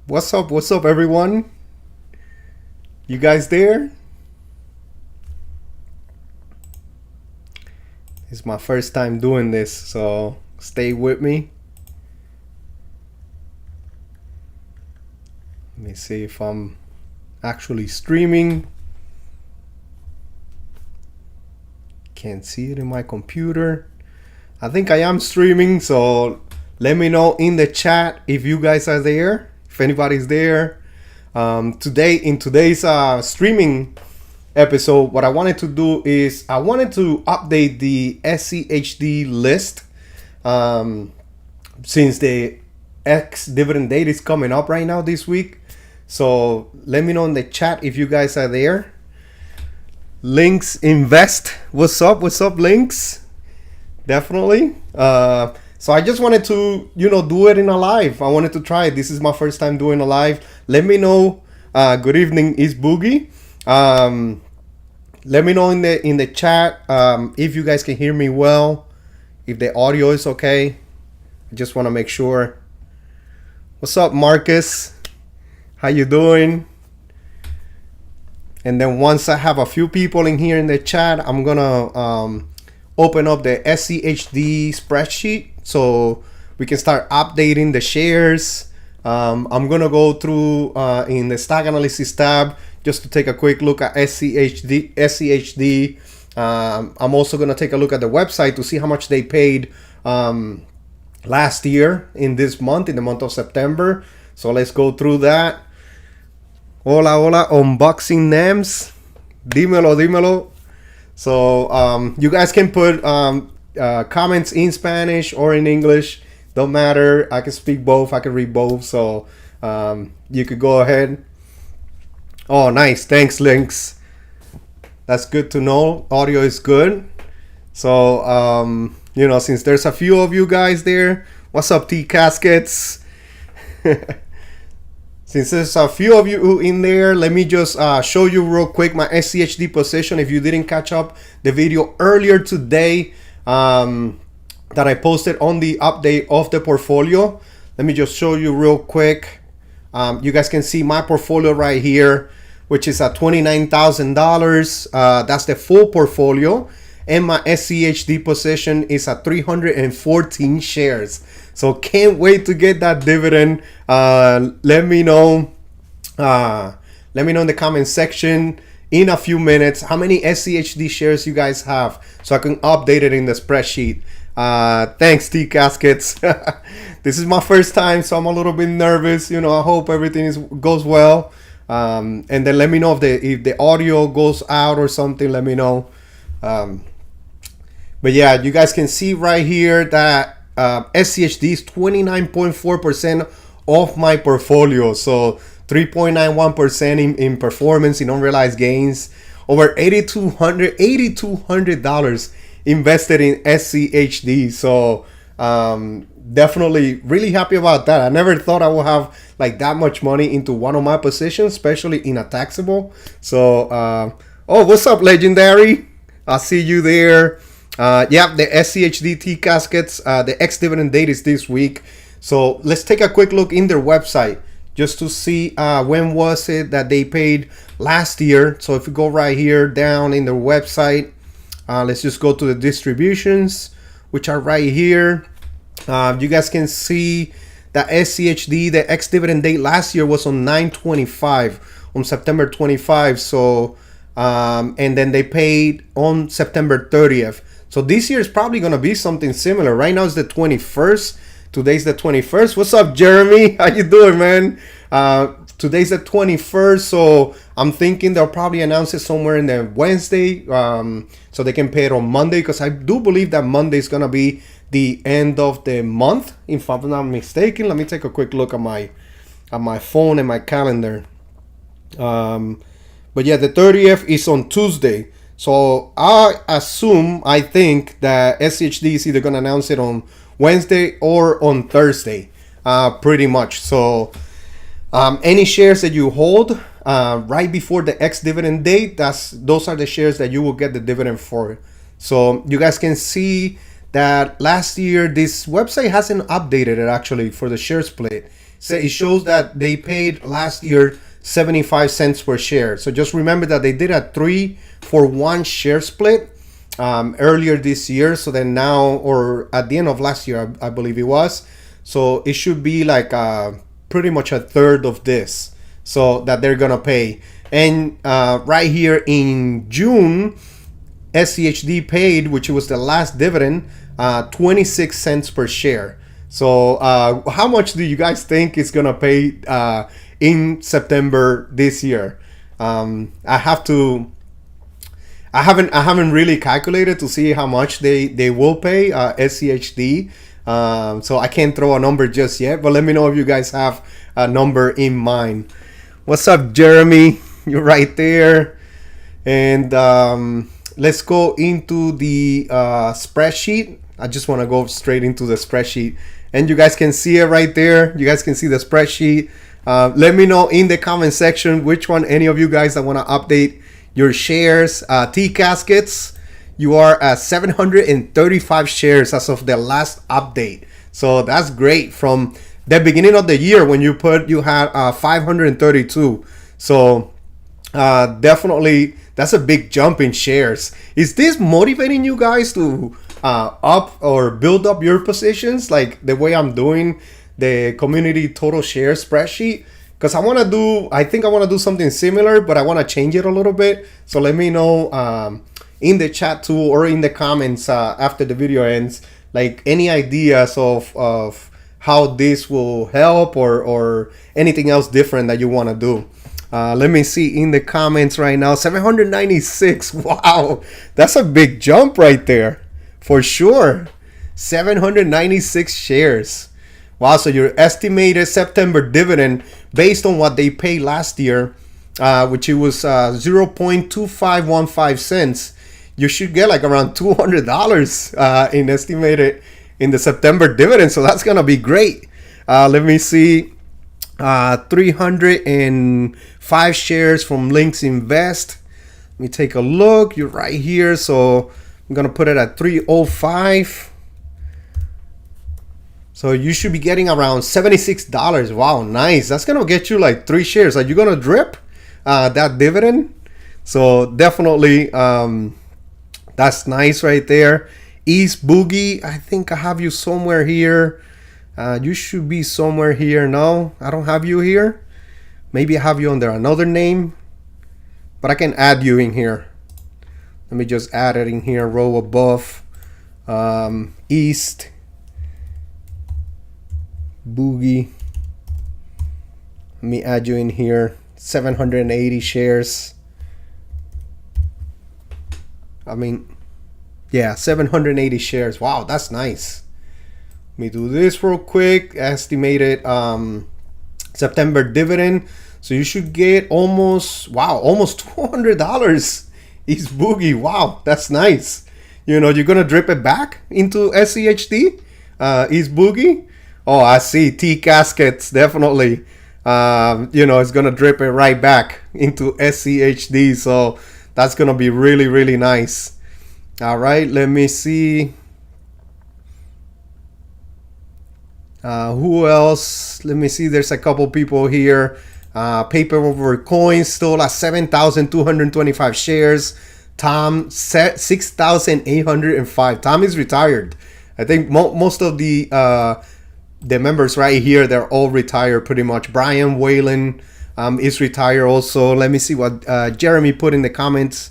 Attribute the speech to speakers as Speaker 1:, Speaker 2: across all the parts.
Speaker 1: What's up? What's up, everyone? You guys there? It's my first time doing this, so stay with me. Let me see if I'm actually streaming. Can't see it in my computer. I think I am streaming, so let me know in the chat if you guys are there, if anybody's there. In today's streaming episode, what I wanted to do is I wanted to update the SCHD list, since the ex dividend date is coming up right now this week. So let me know in the chat if you guys are there. Links Invest, what's up? What's up, Links? Definitely. So I just wanted to, do it in a live. I wanted to try it. This is my first time doing a live. Let me know. Good evening, is Boogie. Let me know in the chat if you guys can hear me well, if the audio is okay. I just want to make sure. What's up, Marcus? How you doing? And then once I have a few people in here in the chat, I'm gonna open up the SCHD spreadsheet so we can start updating the shares. I'm gonna go through in the stock analysis tab just to take a quick look at SCHD. I'm also gonna take a look at the website to see how much they paid last year in this month, in the month of September. So let's go through that. Hola, hola, unboxing names. Dímelo, dímelo. So you guys can put comments in Spanish or in English. Don't matter. I can speak both. I can read both. So you could go ahead. Oh, nice. Thanks, Links. That's good to know. Audio is good. So, since there's a few of you guys there, what's up, T Caskets? Since there's a few of you in there, let me just show you real quick my SCHD position. If you didn't catch up the video earlier today that I posted on the update of the portfolio, let me just show you real quick. You guys can see my portfolio right here, which is at $29,000. That's the full portfolio. And my SCHD position is at 314 shares. So can't wait to get that dividend. Let me know. Let me know in the comment section in a few minutes how many SCHD shares you guys have, so I can update it in the spreadsheet. Thanks, T Caskets. This is my first time, so I'm a little bit nervous. I hope everything goes well. And then let me know if the audio goes out or something. Let me know. But yeah, you guys can see right here that SCHD is 29.4% of my portfolio. So 3.91% in performance, in unrealized gains. Over $8,200 invested in SCHD. So definitely really happy about that. I never thought I would have like that much money into one of my positions, especially in a taxable. So, oh, what's up, Legendary? I see you there. The SCHD T Caskets, the ex-dividend date is this week. So let's take a quick look in their website just to see when was it that they paid last year. So if you go right here down in their website, let's just go to the distributions, which are right here. You guys can see that SCHD, the ex-dividend date last year was on 9/25, on September 25. So, and then they paid on September 30th. So this year is probably going to be something similar. Right now it's the 21st. Today's the 21st. What's up, Jeremy? How you doing, man? Today's the 21st, so I'm thinking they'll probably announce it somewhere in the Wednesday, so they can pay it on Monday, because I do believe that Monday is going to be the end of the month, if I'm not mistaken. Let me take a quick look at my phone and my calendar. But yeah, the 30th is on Tuesday. So I think that SCHD is either going to announce it on Wednesday or on Thursday, pretty much. So any shares that you hold right before the ex-dividend date, those are the shares that you will get the dividend for. So you guys can see that last year, this website hasn't updated it actually for the share split. So it shows that they paid last year 75 cents per share. So just remember that they did a 3-for-1 share split earlier this year. So then now, or at the end of last year, I believe it was. So it should be like pretty much a third of this, so that they're gonna pay. And right here in June, SCHD paid, which was the last dividend, 26 cents per share. So how much do you guys think it's gonna pay in September this year? I haven't really calculated to see how much they will pay SCHD. So I can't throw a number just yet, but let me know if you guys have a number in mind. What's up, Jeremy? You're right there. And let's go into the spreadsheet. I just want to go straight into the spreadsheet, and you guys can see it right there. You guys can see the spreadsheet. Let me know in the comment section which one, any of you guys that want to update your shares. T Caskets, you are at 735 shares as of the last update. So that's great. From the beginning of the year when you had 532. So definitely that's a big jump in shares. Is this motivating you guys to up or build up your positions like the way I'm doing the community total share spreadsheet? Because I think I want to do something similar, but I want to change it a little bit. So let me know in the chat too, or in the comments after the video ends, like any ideas of how this will help, or anything else different that you want to do. Let me see in the comments right now. 796. Wow, that's a big jump right there, for sure. 796 shares. Wow, so your estimated September dividend based on what they paid last year, which it was 0.2515 cents, you should get like around $200 in estimated in the September dividend. So that's gonna be great. Let me see. 305 shares from Links Invest. Let me take a look. You're right here. So I'm gonna put it at 305. So you should be getting around $76. Wow, nice. That's gonna get you like 3 shares. Are you gonna drip that dividend? So definitely that's nice right there. East Boogie, I think I have you somewhere here. You should be somewhere here. No, I don't have you here. Maybe I have you under another name, but I can add you in here. Let me just add it in here, row above. East Boogie. Let me add you in here. 780 shares. I mean, yeah, 780 shares. Wow, that's nice. Let me do this real quick. Estimated September dividend. So you should get almost $200. East Boogie. Wow, that's nice. You know, you're gonna drip it back into SCHD. East Boogie. Oh, I see. T Caskets, definitely. You know, it's gonna drip it right back into SCHD. So that's gonna be really, really nice. All right, let me see. Who else? Let me see. There's a couple people here. Paper over coins still at 7,225 shares. Tom 6,805. Tom is retired. I think most of the members right here, they're all retired pretty much. Brian Whalen is retired also. Let me see what Jeremy put in the comments.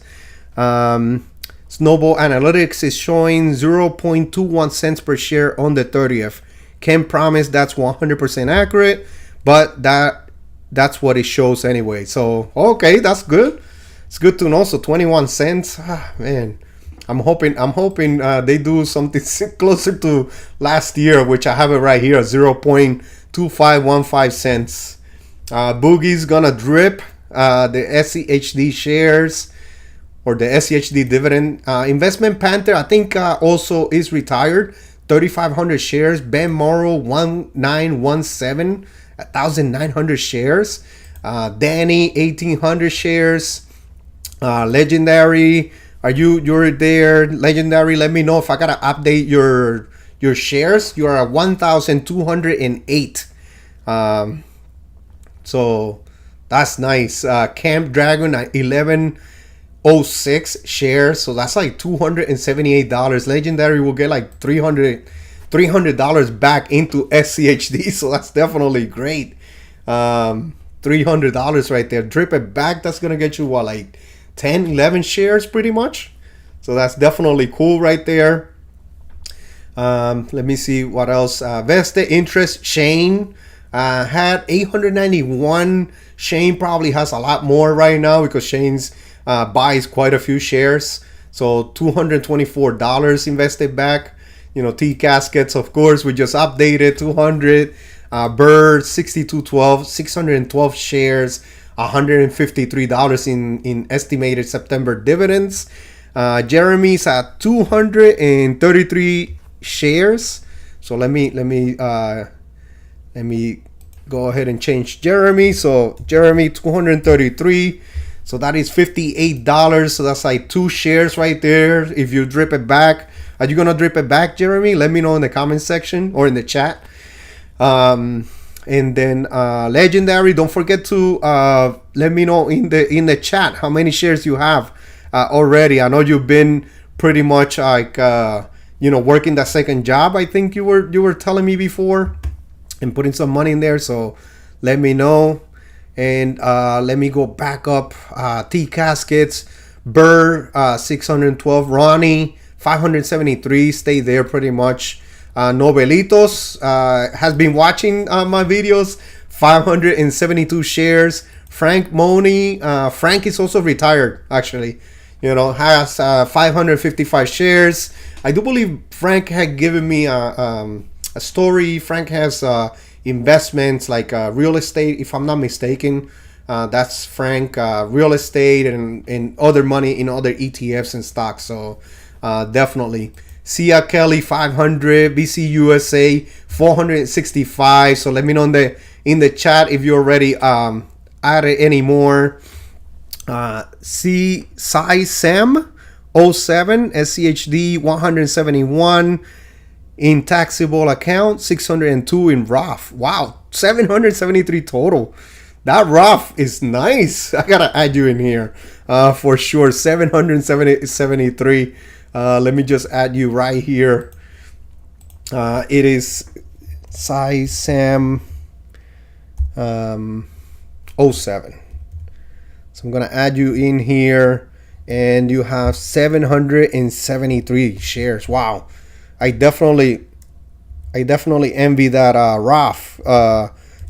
Speaker 1: Snowball Analytics is showing 0.21 cents per share on the 30th. Can't promise that's 100% accurate, but that's what it shows anyway. So okay, that's good. It's good to know. So 21 cents. Man, I'm hoping they do something closer to last year, which I have it right here, 0.2515 cents. Boogie's gonna drip the SCHD shares, or the SCHD dividend. Investment Panther, I think also is retired. 3,500 shares. Ben Morrow 1917, 1,900 shares. Danny 1,800 shares. Legendary, you're there? Legendary, let me know if I gotta update your shares. You are at 1,208 Um, so that's nice. Camp Dragon at 1106 shares. So that's like $278. Legendary will get like $300 back into SCHD. So that's definitely great. $300 right there. Drip it back. That's going to get you what, like 10, 11 shares pretty much. So that's definitely cool right there. Let me see what else. Vested interest, Shane had 891. Shane probably has a lot more right now because Shane's buys quite a few shares. So $224 invested back. You know, T Caskets, of course, we just updated 200. Bird 6212, 612 shares, $153 in estimated September dividends. Jeremy's at 233 shares. So let me go ahead and change Jeremy. So Jeremy 233. So that is $58. So that's like 2 shares right there. If you drip it back, are you gonna drip it back, Jeremy? Let me know in the comment section or in the chat. And then Legendary, don't forget to let me know in the chat how many shares you have already. I know you've been pretty much like working that second job. I think you were telling me before, and putting some money in there. So let me know. And let me go back up. T Caskets, Burr 612, Ronnie 573. Stay there pretty much. Novelitos has been watching my videos, 572 shares. Frank Money, Frank is also retired actually, has 555 shares. I do believe Frank had given me a story. Frank has investments like real estate, if I'm not mistaken. That's Frank, real estate and other money in other ETFs and stocks. So definitely. Sia Kelly 500, BC USA 465. So let me know in the chat if you already added any more. C Sai Sam 07, SCHD 171 in taxable account, 602 in Roth. Wow, 773 total. That Roth is nice. I gotta add you in here for sure. 773. Let me just add you right here. It is Sai Sam 07. So I'm gonna add you in here, and you have 773 shares. Wow, I definitely envy that Roth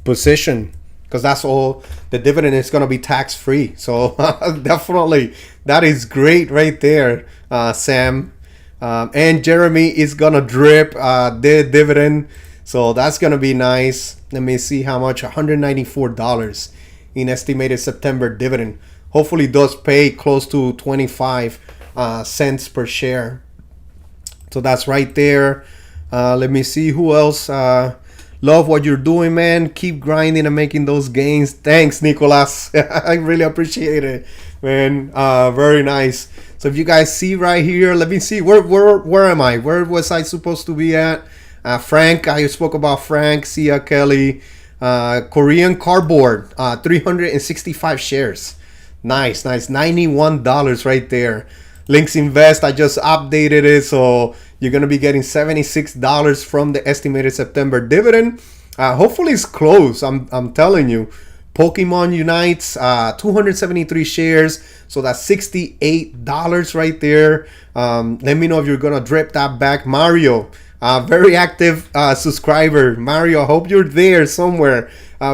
Speaker 1: position, because that's all the dividend is gonna be tax free. So definitely that is great right there. Sam and Jeremy is gonna drip their dividend, so that's gonna be nice. Let me see how much. $194 in estimated September dividend. Hopefully it does pay close to 25 cents per share. So that's right there. Let me see who else. Love what you're doing, man. Keep grinding and making those gains. Thanks, Nicolas. I really appreciate it, man. Very nice. So if you guys see right here, let me see. Where am I? Where was I supposed to be at? Frank, I spoke about Frank. Sia Kelly. Korean Cardboard, 365 shares. Nice. $91 right there. Links Invest, I just updated it, so you're gonna be getting $76 from the estimated September dividend. Hopefully it's close. I'm telling you. Pokemon Unites, 273 shares, so that's $68 right there. Let me know if you're gonna drip that back. Mario, very active subscriber. Mario, I hope you're there somewhere.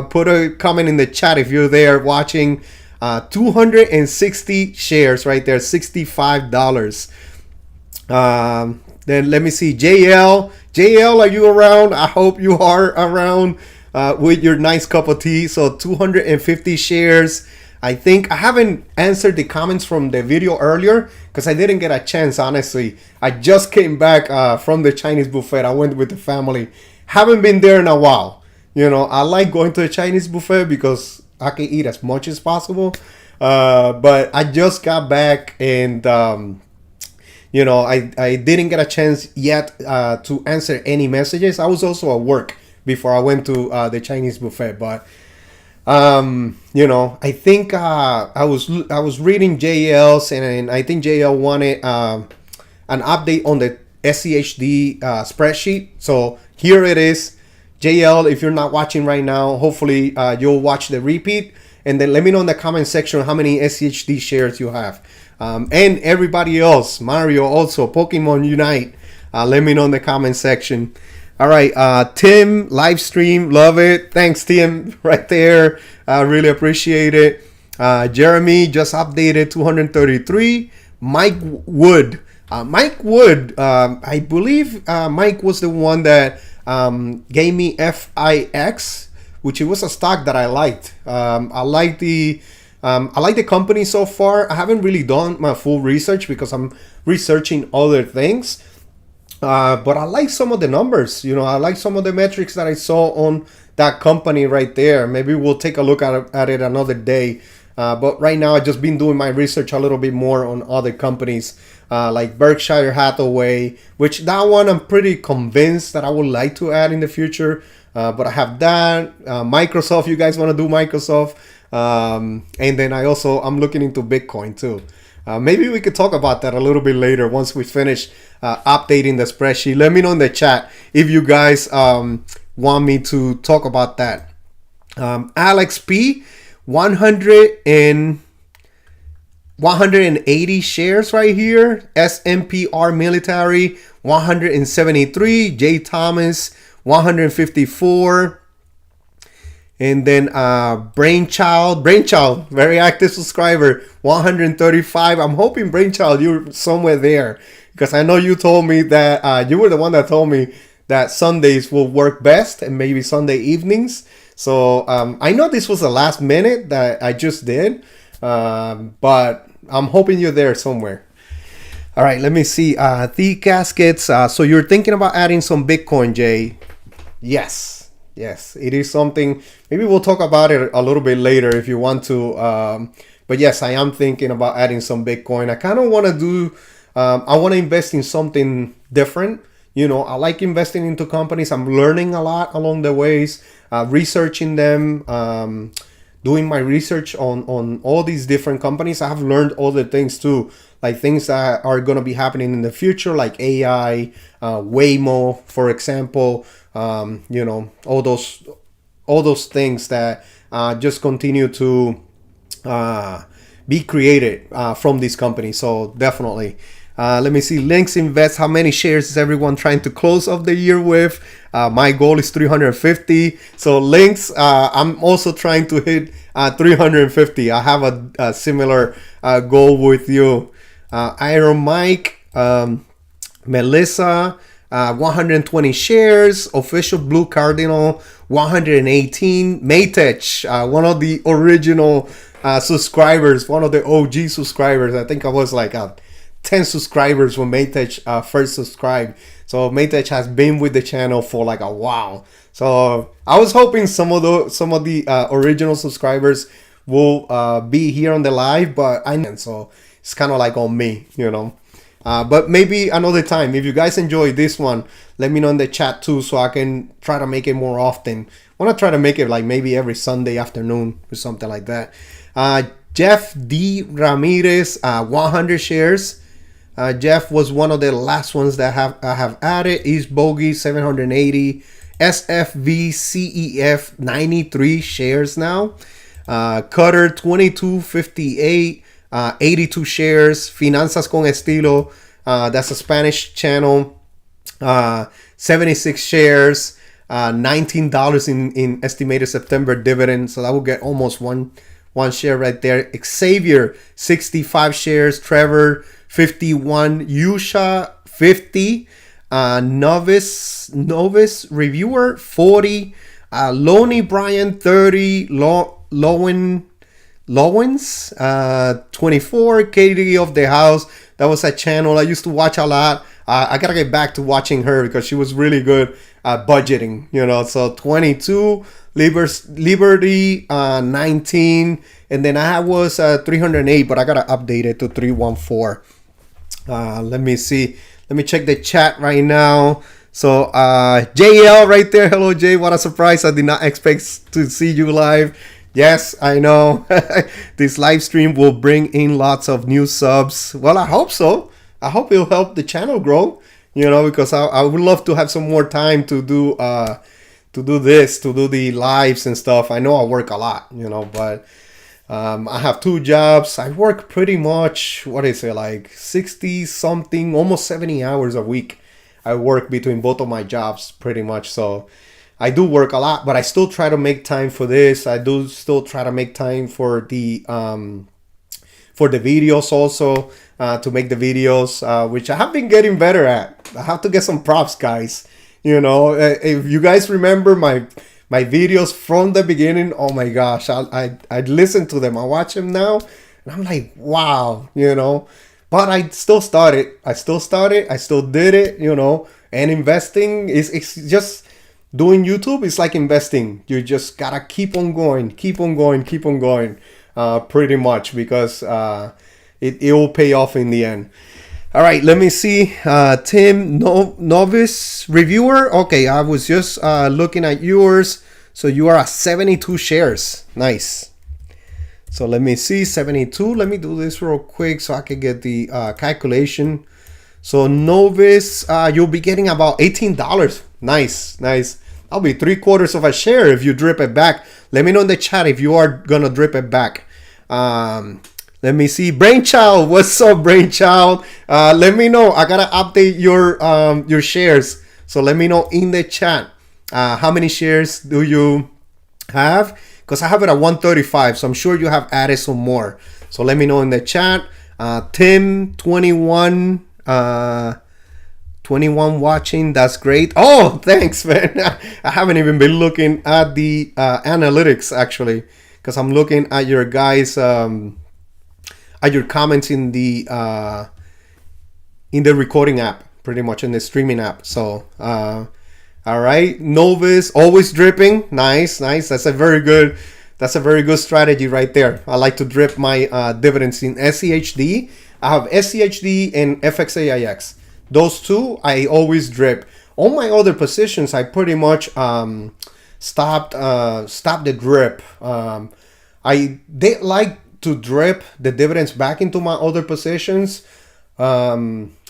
Speaker 1: Put a comment in the chat if you're there watching. 260 shares right there, $65. Then let me see. JL, are you around? I hope you are around with your nice cup of tea. So 250 shares. I think I haven't answered the comments from the video earlier because I didn't get a chance, honestly. I just came back from the Chinese buffet. I went with the family. Haven't been there in a while. I like going to the Chinese buffet because I can eat as much as possible. But I just got back, and I didn't get a chance yet to answer any messages. I was also at work before I went to the Chinese buffet. But I think I was reading JL's, and I think JL wanted an update on the SCHD spreadsheet. So here it is. JL, if you're not watching right now, hopefully you'll watch the repeat, and then let me know in the comment section how many SCHD shares you have. And everybody else, Mario also, Pokemon Unite, let me know in the comment section. All right, Tim, live stream, love it. Thanks, Tim, right there. I really appreciate it. Jeremy just updated 233. Mike Wood. I believe Mike was the one that gave me FIX, which it was a stock that I liked. I like the company so far. I haven't really done my full research because I'm researching other things. But I like some of the numbers. I like some of the metrics that I saw on that company right there. Maybe we'll take a look at it another day. But right now, I've just been doing my research a little bit more on other companies like Berkshire Hathaway, which that one I'm pretty convinced that I would like to add in the future. But I have that. Microsoft, you guys want to do Microsoft. And then I'm looking into Bitcoin too. Maybe we could talk about that a little bit later once we finish updating the spreadsheet. Let me know in the chat if you guys want me to talk about that. Alex P, 180 shares right here. SMPR Military, 173. J Thomas, 154. And then Brainchild, very active subscriber, 135. I'm hoping Brainchild, you're somewhere there, because I know you told me that you were the one that told me that Sundays will work best and maybe Sunday evenings. So I know this was the last minute that I just did, but I'm hoping you're there somewhere. All right, let me see. The Caskets. So you're thinking about adding some Bitcoin, Jay? Yes, it is something. Maybe we'll talk about it a little bit later if you want to. But yes, I am thinking about adding some Bitcoin. I kind of want to do. I want to invest in something different. I like investing into companies. I'm learning a lot along the ways, researching them, doing my research on all these different companies. I have learned other things too, like things that are going to be happening in the future, like AI, Waymo, for example. All those things that just continue to be created from these companies. So definitely. Let me see. Links Invest. How many shares is everyone trying to close of the year with? My goal is 350. So Links, I'm also trying to hit 350. I have a similar goal with you. Iron Mike, Melissa, 120 shares. Official Blue Cardinal, 118. Maytech, one of the original subscribers, one of the OG subscribers. I think I was like 10 subscribers when Maytech first subscribed. So Maytech has been with the channel for like a while. So I was hoping some of the original subscribers will be here on the live, but so it's kind of like on me, but maybe another time. If you guys enjoy this one, let me know in the chat too, so I can try to make it more often. I want to try to make it like maybe every Sunday afternoon or something like that. Jeff D. Ramirez, 100 shares. Jeff was one of the last ones that I have added. East Bogey, 780. SFV CEF, 93 shares now. Cutter, 2258, 82 shares. Finanzas con Estilo, that's a Spanish channel, 76 shares. $19 in estimated September dividend, so that will get almost one share right there. Xavier, 65 shares. Trevor, 51. Yusha, 50. Novice Reviewer, 40. Loney Brian, 30. Lowens, 24. Katie of the House, that was a channel I used to watch a lot. I gotta get back to watching her because she was really good at budgeting, so 22. Liberty, 19. And then I was 308, but I gotta update it to 314. Let me see. Let me check the chat right now. So JL right there. Hello Jay. What a surprise. I did not expect to see you live. Yes, I know. This live stream will bring in lots of new subs. Well, I hope so. I hope it'll help the channel grow. Because I would love to have some more time to do this, to do the lives and stuff. I know I work a lot, but I have 2 jobs. I work pretty much, what is it, like 60 something, almost 70 hours a week. I work between both of my jobs pretty much. So I do work a lot, but I still try to make time for this. I do still try to make time for the videos also, to make the videos, which I have been getting better at. I have to get some props, guys. If you guys remember my videos from the beginning, oh my gosh, I listen to them. I watch them now, and I'm like, wow, But I still started. I still did it, And investing it's just doing YouTube. It's like investing. You just gotta keep on going, pretty much, because it will pay off in the end. All right, let me see. Tim Novice Reviewer. Okay, I was just looking at yours. So you are at 72 shares. Nice. So let me see, 72. Let me do this real quick so I can get the calculation. So Novice, you'll be getting about $18. Nice. That'll be 3/4 of a share if you drip it back. Let me know in the chat if you are gonna drip it back. Let me see. Brainchild, what's up, Brainchild? Let me know. I gotta update your shares. So let me know in the chat. How many shares do you have? Because I have it at 135, so I'm sure you have added some more. So let me know in the chat. Tim 21 watching. That's great. Oh, thanks, man. I haven't even been looking at the analytics actually, because I'm looking at your guys at your comments in the recording app, pretty much in the streaming app. So all right, Novice, always dripping. Nice. That's a very good strategy right there. I like to drip my dividends in SCHD. I have SCHD and FXAIX. Those two I always drip. All my other positions I pretty much stopped the drip. I did like to drip the dividends back into my other positions.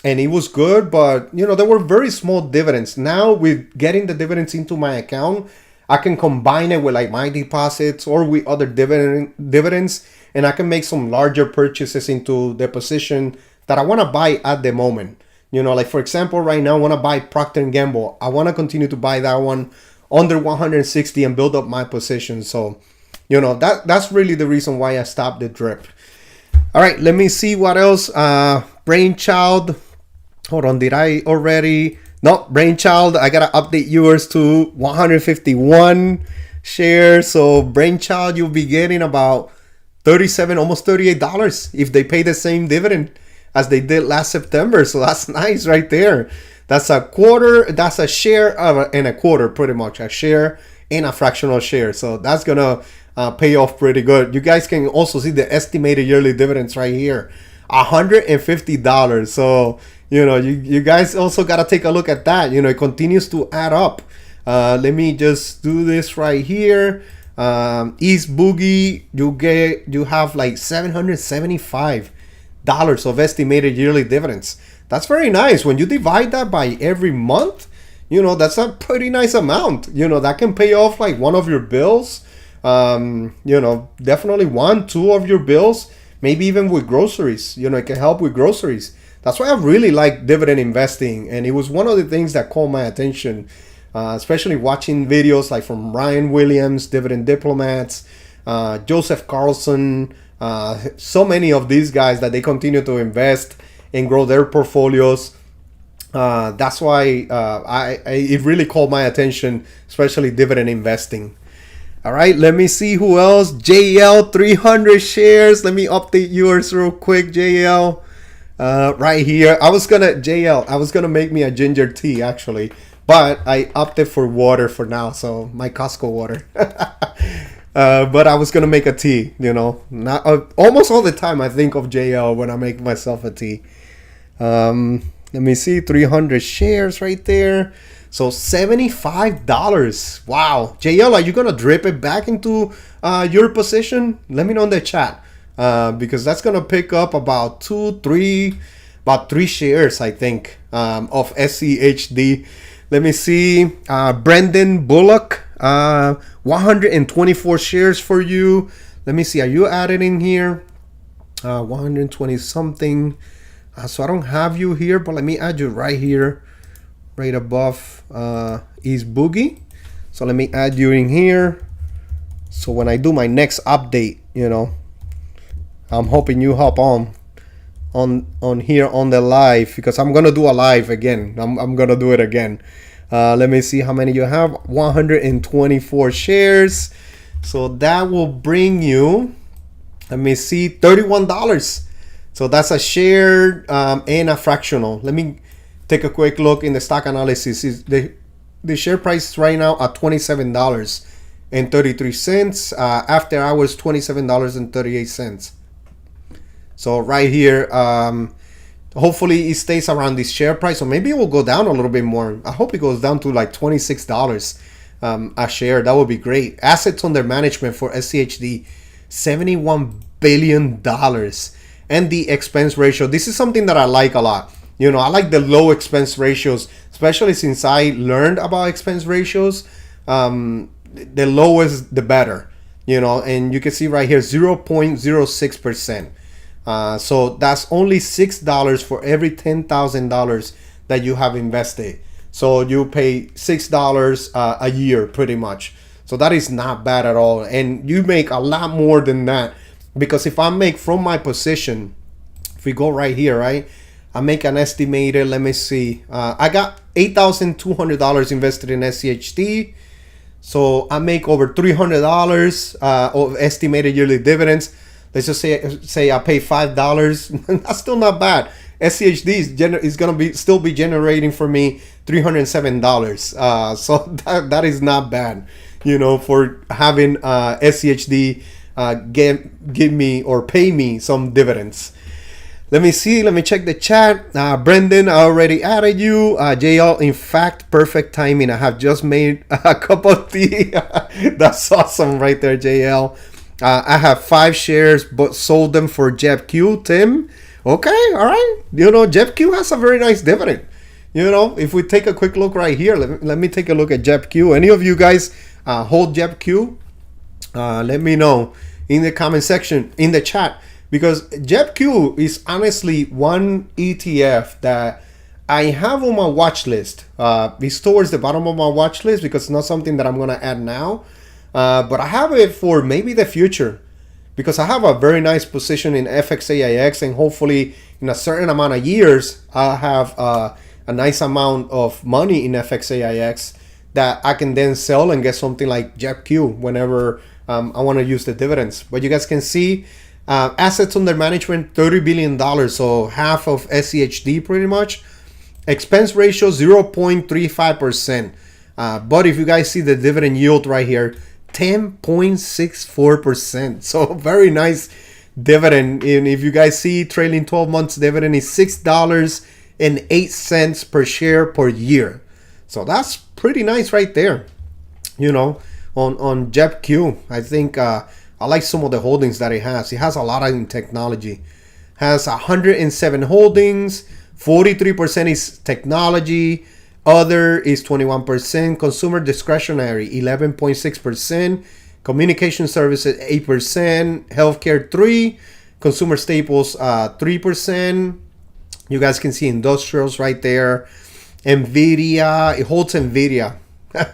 Speaker 1: And it was good, but there were very small dividends. Now with getting the dividends into my account, I can combine it with like my deposits or with other dividends, and I can make some larger purchases into the position that I want to buy at the moment. Like for example, right now I want to buy Procter & Gamble. I want to continue to buy that one under 160 and build up my position. So, that's really the reason why I stopped the drip. All right, let me see what else. Brainchild. Hold on, did I already? No, Brainchild, I gotta update yours to 151 shares. So Brainchild, you'll be getting about $37, almost $38 if they pay the same dividend as they did last September. So that's nice right there. That's a quarter, that's a share and a quarter, pretty much. A share and a fractional share. So that's gonna pay off pretty good. You guys can also see the estimated yearly dividends right here. $150. So you guys also got to take a look at that. It continues to add up. Let me just do this right here. East Boogie, you have like $775 of estimated yearly dividends. That's very nice. When you divide that by every month, that's a pretty nice amount. That can pay off like one of your bills. Definitely 1-2 of your bills. Maybe even with groceries, it can help with groceries. That's why I really like dividend investing. And it was one of the things that caught my attention, especially watching videos like from Ryan Williams, Dividend Diplomats, Joseph Carlson, so many of these guys that they continue to invest and grow their portfolios. That's why it really caught my attention, especially dividend investing. All right, let me see who else. JL, 300 shares. Let me update yours real quick, JL. Right here. I was gonna make me a ginger tea actually, but I opted for water for now. So my Costco water. But I was gonna make a tea. Not almost all the time I think of JL when I make myself a tea. Let me see, 300 shares right there. So $75. Wow. JL, are you gonna drip it back into your position? Let me know in the chat. Because that's gonna pick up about about three shares, I think, of SCHD. Let me see. Brendan Bullock, 124 shares for you. Let me see. Are you added in here? 120 something. So I don't have you here, but let me add you right here, right above is Boogie. So let me add you in here. So when I do my next update, I'm hoping you hop on here on the live, because I'm gonna do a live again. I'm gonna do it again. Let me see how many you have. 124 shares. So that will bring you, let me see, $31. So that's a share and a fractional. Let me take a quick look in the stock analysis. The share price right now at $27.33. After hours, $27.38. So right here, hopefully it stays around this share price, or maybe it will go down a little bit more. I hope it goes down to like $26 a share. That would be great. Assets under management for SCHD, $71 billion. And the expense ratio, this is something that I like a lot. I like the low expense ratios, especially since I learned about expense ratios. The lowest, the better. And you can see right here, 0.06%. So that's only $6 for every $10,000 that you have invested. So you pay $6 a year pretty much. So that is not bad at all. And you make a lot more than that, because if I make from my position, if we go right here, right, I make an estimated, let me see, I got $8,200 invested in SCHD. So I make over $300 of estimated yearly dividends. Let's just say I pay $5. That's still not bad. SCHD is gonna still be generating for me $307. So that is not bad, for having SCHD give me or pay me some dividends. Let me see. Let me check the chat. Brendan, I already added you. JL, in fact, perfect timing. I have just made a cup of tea. That's awesome right there, JL. I have 5 shares, but sold them for JEPQ. Tim, okay, all right. JEPQ has a very nice dividend. If we take a quick look right here, let me take a look at JEPQ. Any of you guys hold JEPQ? Let me know in the comment section, in the chat, because JEPQ is honestly one ETF that I have on my watch list. It's towards the bottom of my watch list because it's not something that I'm going to add now. But I have it for maybe the future, because I have a very nice position in FXAIX, and hopefully in a certain amount of years, I'll have a nice amount of money in FXAIX that I can then sell and get something like JEPQ whenever I want to use the dividends. But you guys can see assets under management, $30 billion, so half of SCHD pretty much. Expense ratio, 0.35%. But if you guys see the dividend yield right here, 10.64%. So very nice dividend. And if you guys see, trailing 12 months dividend is $6.08 per share per year. So that's pretty nice right there. On JEPQ, I think I like some of the holdings that it has. It has a lot in technology. Has 107 holdings, 43% is technology. Other is 21%, consumer discretionary 11.6%, communication services 8%, healthcare 3%, consumer staples 3%. You guys can see industrials right there. Nvidia, it holds Nvidia.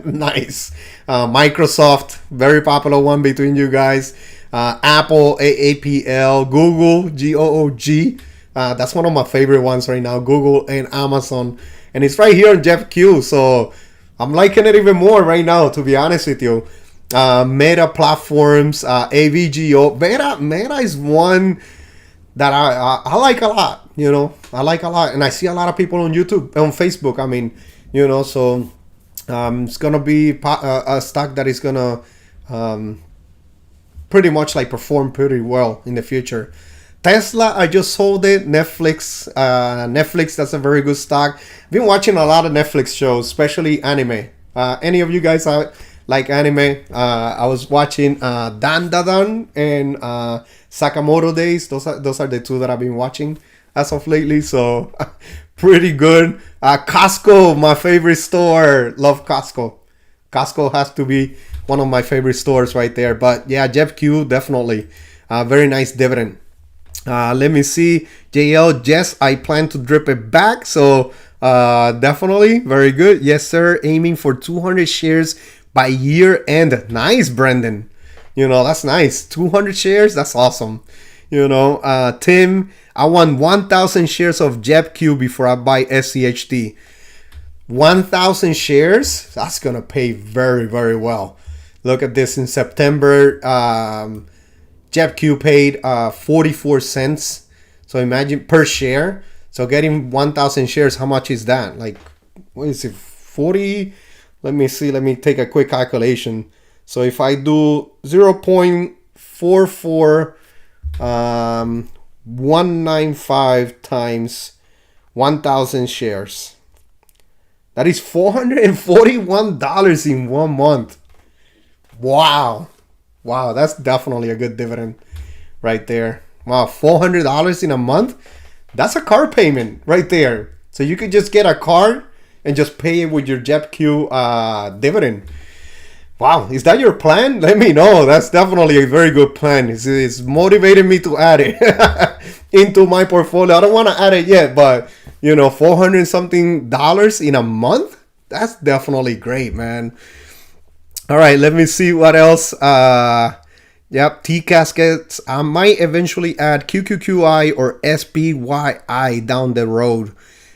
Speaker 1: Nice. Microsoft, very popular one between you guys. Apple, AAPL, Google, GOOG. That's one of my favorite ones right now, Google and Amazon. And it's right here on JEPQ, so I'm liking it even more right now, to be honest with you. Meta Platforms, AVGO. Meta is one that I like a lot, I like a lot. And I see a lot of people on YouTube, on Facebook, so it's going to be a stock that is going to pretty much like perform pretty well in the future. Tesla, I just sold it. Netflix, that's a very good stock. I've been watching a lot of Netflix shows, especially anime. Any of you guys like anime? I was watching Dan Dadan and Sakamoto Days. Those are the two that I've been watching as of lately. So pretty good. Costco, my favorite store. Love Costco. Costco has to be one of my favorite stores right there. But yeah, JEPQ, definitely. Very nice dividend. Let me see. JL, yes, I plan to drip it back. So definitely very good. Yes, sir. Aiming for 200 shares by year end. Nice, Brendan. You know, that's nice. 200 shares. That's awesome. You know, Tim, I want 1,000 shares of JEPQ before I buy SCHD. 1,000 shares. That's going to pay very, very well. Look at this in September. JEPQ paid 44 cents. So imagine per share. So getting 1,000 shares, how much is that? Like, what is it? 40? Let me see. Let me take a quick calculation. So if I do 0.44 195 times 1,000 shares. That is $441 in 1 month. Wow. Wow, that's definitely a good dividend right there. Wow, $400 in a month? That's a car payment right there. So you could just get a car and just pay it with your JEPQ dividend. Wow, is that your plan? Let me know. That's definitely a very good plan. It's motivated me to add it into my portfolio. I don't want to add it yet, but you know, $400 something in a month? That's definitely great, man. All right, let me see what else. Yep, T-Caskets. I might eventually add QQQI or SPYI down the road.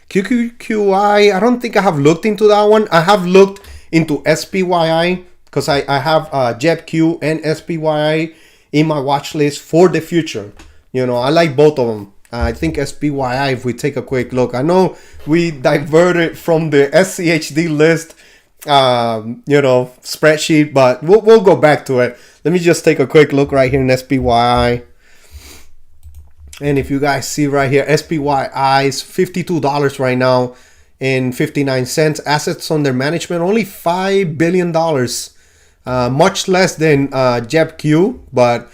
Speaker 1: QQQI, I don't think I have looked into that one. I have looked into SPYI because I have JEPQ and SPYI in my watch list for the future. You know, I like both of them. I think SPYI, if we take a quick look, I know we diverted from the SCHD list, you know, spreadsheet, but we'll go back to it. Let me just take a quick look right here in SPYI. And if you guys see right here, SPYI is $52 right now and 59 cents. Assets under management, only $5 billion. Much less than JEPQ, but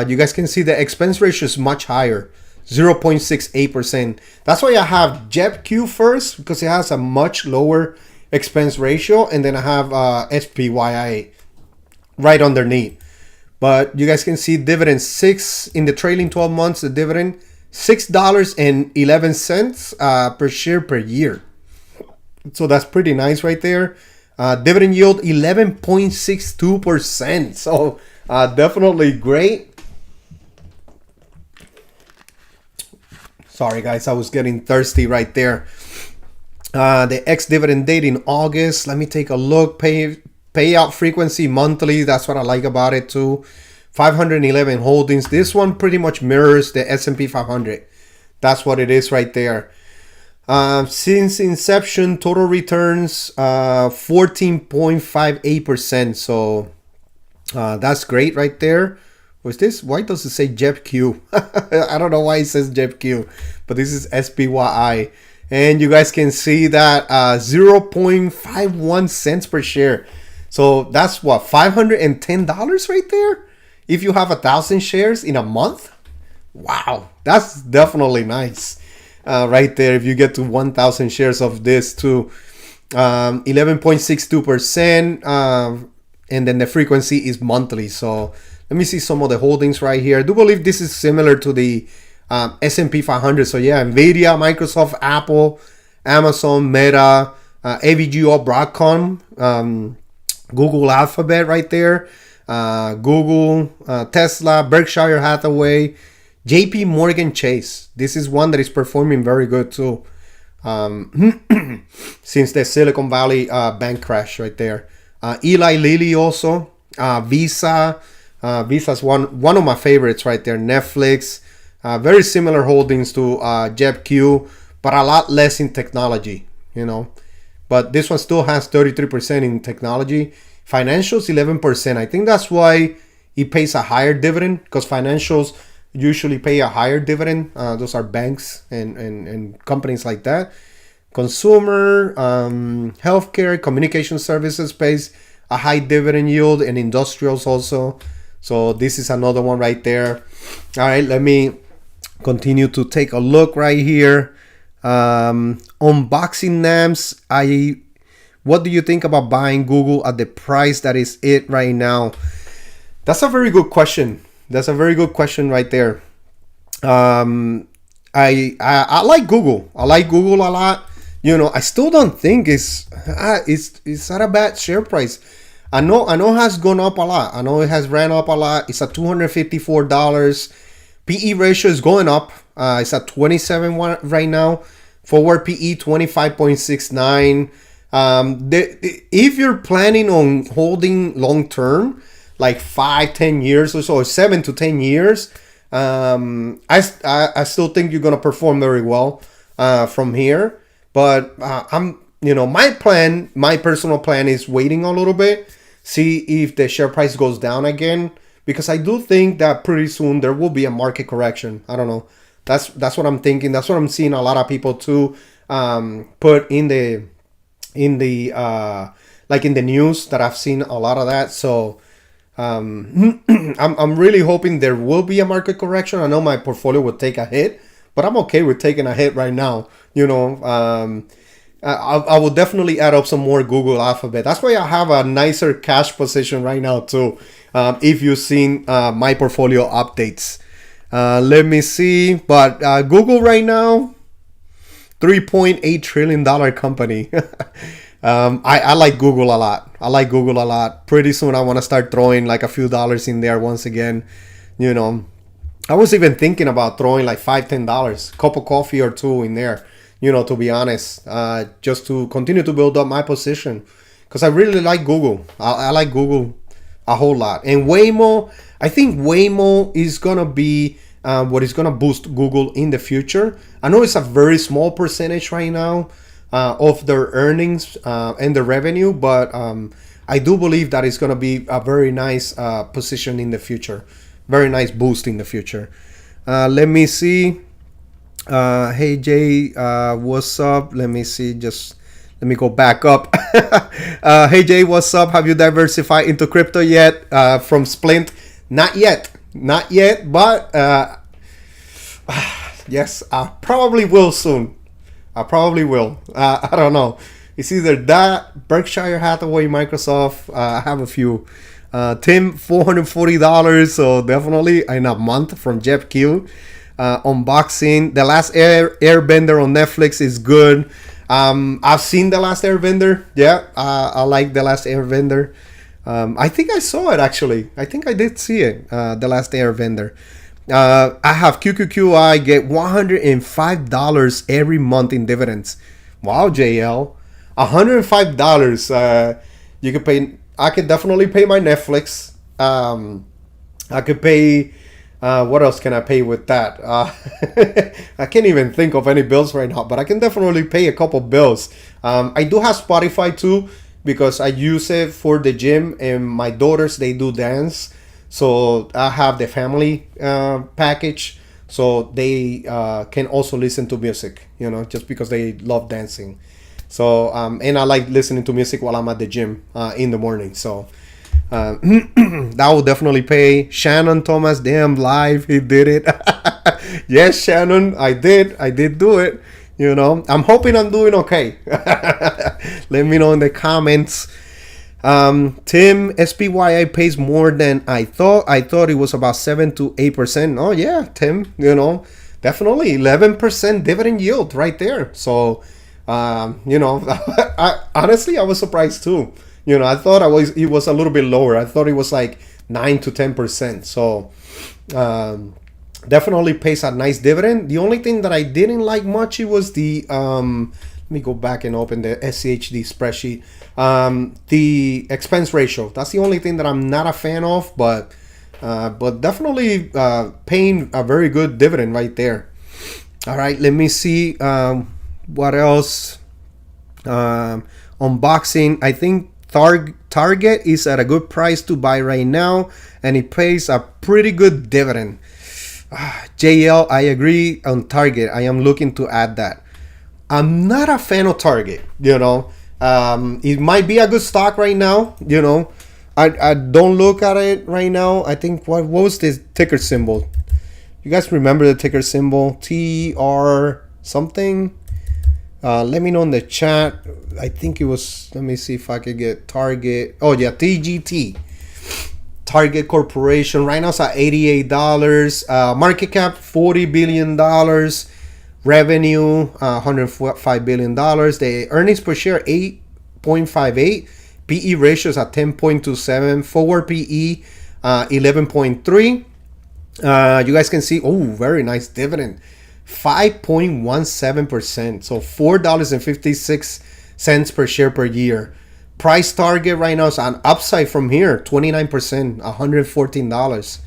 Speaker 1: you guys can see the expense ratio is much higher, 0.68%. That's why I have JEPQ first, because it has a much lower expense ratio, and then I have SPYI right underneath. But you guys can see dividend 6 in the trailing 12 months, the dividend $6.11 per share per year. So that's pretty nice right there. Dividend yield 11.62%. So definitely great. Sorry guys, I was getting thirsty right there. The ex-dividend date in August. Let me take a look. Payout frequency monthly. That's what I like about it too. 511 holdings. This one pretty much mirrors the S&P 500. That's what it is right there. Since inception, total returns 14.58%. So that's great right there. What's this? Why does it say JEPQ? I don't know why it says JEPQ, but this is SPYI. And you guys can see that 0.51 cents per share. So that's what, $510 right there? If you have 1,000 shares in a month? Wow, that's definitely nice. Right there, if you get to 1,000 shares of this too. 11.62%. And then the frequency is monthly. So let me see some of the holdings right here. I do believe this is similar to the S&P 500. So yeah, Nvidia, Microsoft, Apple, Amazon, Meta, AVGO, Broadcom, Google Alphabet right there, Google, Tesla, Berkshire Hathaway, JP Morgan Chase. This is one that is performing very good too, since the Silicon Valley bank crash right there. Eli Lilly also, Visa. Visa's one of my favorites right there. Netflix. Very similar holdings to JEPQ, but a lot less in technology, you know. But this one still has 33% in technology. Financials, 11%. I think that's why it pays a higher dividend, because financials usually pay a higher dividend. Those are banks and companies like that. Consumer, healthcare, communication services pays a high dividend yield, and industrials also. So this is another one right there. All right, let me continue to take a look right here. Unboxing NAMs. What do you think about buying Google at the price that is it right now? That's a very good question. That's a very good question right there. I like Google. I like Google a lot. I still don't think it's at a bad share price. I know it has gone up a lot. I know it has ran up a lot. It's at $254. PE ratio is going up. It's at 27 right now. Forward PE 25.69. If you're planning on holding long term, like 5-10 years or so, or 7 to 10 years, I still think you're gonna perform very well from here. But my personal plan is waiting a little bit, see if the share price goes down again, because I do think that pretty soon there will be a market correction. I don't know. That's what I'm thinking. That's what I'm seeing a lot of people too put in the like in the news, that I've seen a lot of that. So I'm really hoping there will be a market correction. I know my portfolio would take a hit, but I'm okay with taking a hit right now. I will definitely add up some more Google Alphabet. That's why I have a nicer cash position right now too. If you've seen my portfolio updates, let me see. But Google right now, $3.8 trillion company. I like Google a lot. I like Google a lot. Pretty soon I want to start throwing like a few dollars in there once again. I was even thinking about throwing like $5-10, cup of coffee or two in there, to be honest, just to continue to build up my position, because I really like Google. I like Google a whole lot. And Waymo, I think Waymo is going to be what is going to boost Google in the future. I know it's a very small percentage right now of their earnings and the revenue, but I do believe that it's going to be a very nice position in the future. Very nice boost in the future. Let me see. Hey Jay, what's up? Let me see. Just let me go back up. Hey Jay, what's up? Have you diversified into crypto yet? From Splint? Not yet. But yes, I probably will soon. I don't know. It's either that, Berkshire Hathaway, Microsoft. I have a few. Tim, $440. So definitely in a month from Jeff Q. Unboxing. The Last Airbender on Netflix is good. I've seen The Last Airbender. Yeah, I like The Last Airbender. I think I saw it actually. I think I did see it. The Last Airbender. I have QQQ. I get $105 every month in dividends. Wow, JL. $105. You could pay. I could definitely pay my Netflix. I could pay. What else can I pay with that? I can't even think of any bills right now, but I can definitely pay a couple bills. I do have Spotify too, because I use it for the gym, and my daughters, they do dance. So I have the family package, so they can also listen to music, just because they love dancing. So and I like listening to music while I'm at the gym in the morning. So that will definitely pay. Shannon Thomas, damn, live, he did it. Yes, Shannon, I did do it. I'm hoping I'm doing okay. Let me know in the comments. Tim, SPYI pays more than I thought. I thought it was about 7 to 8%. Oh yeah, Tim, definitely 11% dividend yield right there. So honestly, I was surprised too. I thought it was a little bit lower. I thought it was like 9 to 10%. So definitely pays a nice dividend. The only thing that I didn't like much, it was the let me go back and open the SCHD spreadsheet. The expense ratio. That's the only thing that I'm not a fan of, but definitely paying a very good dividend right there. All right, let me see what else. Unboxing. I think Target is at a good price to buy right now, and it pays a pretty good dividend. JL, I agree on Target. I am looking to add that. I'm not a fan of Target. It might be a good stock right now. I don't look at it right now. I think what was this ticker symbol? You guys remember the ticker symbol? TR something. Let me know in the chat. I think it was. Let me see if I could get Target. Oh yeah, TGT. Target Corporation right now it's at $88. Market cap $40 billion. Revenue $105 billion. The earnings per share 8.58. PE ratios at 10.27. Forward PE 11.3. You guys can see, very nice dividend, 5.17%. So $4.56 per share per year. Price target right now is on upside from here, 29%, $114.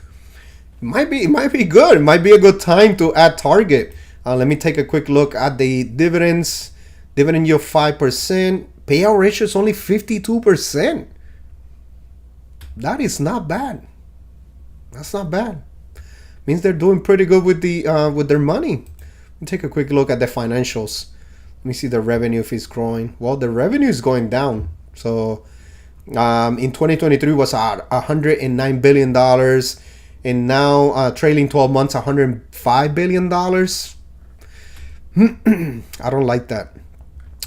Speaker 1: It might be good. It might be a good time to add Target. Let me take a quick look at the dividends. Dividend yield 5%. Payout ratio is only 52%. That is not bad. That's not bad. Means they're doing pretty good with their money. Let me take a quick look at the financials. Let me see the revenue if it's growing. Well, the revenue is going down. So in 2023 was at $109 billion. And now trailing 12 months, $105 billion. I don't like that.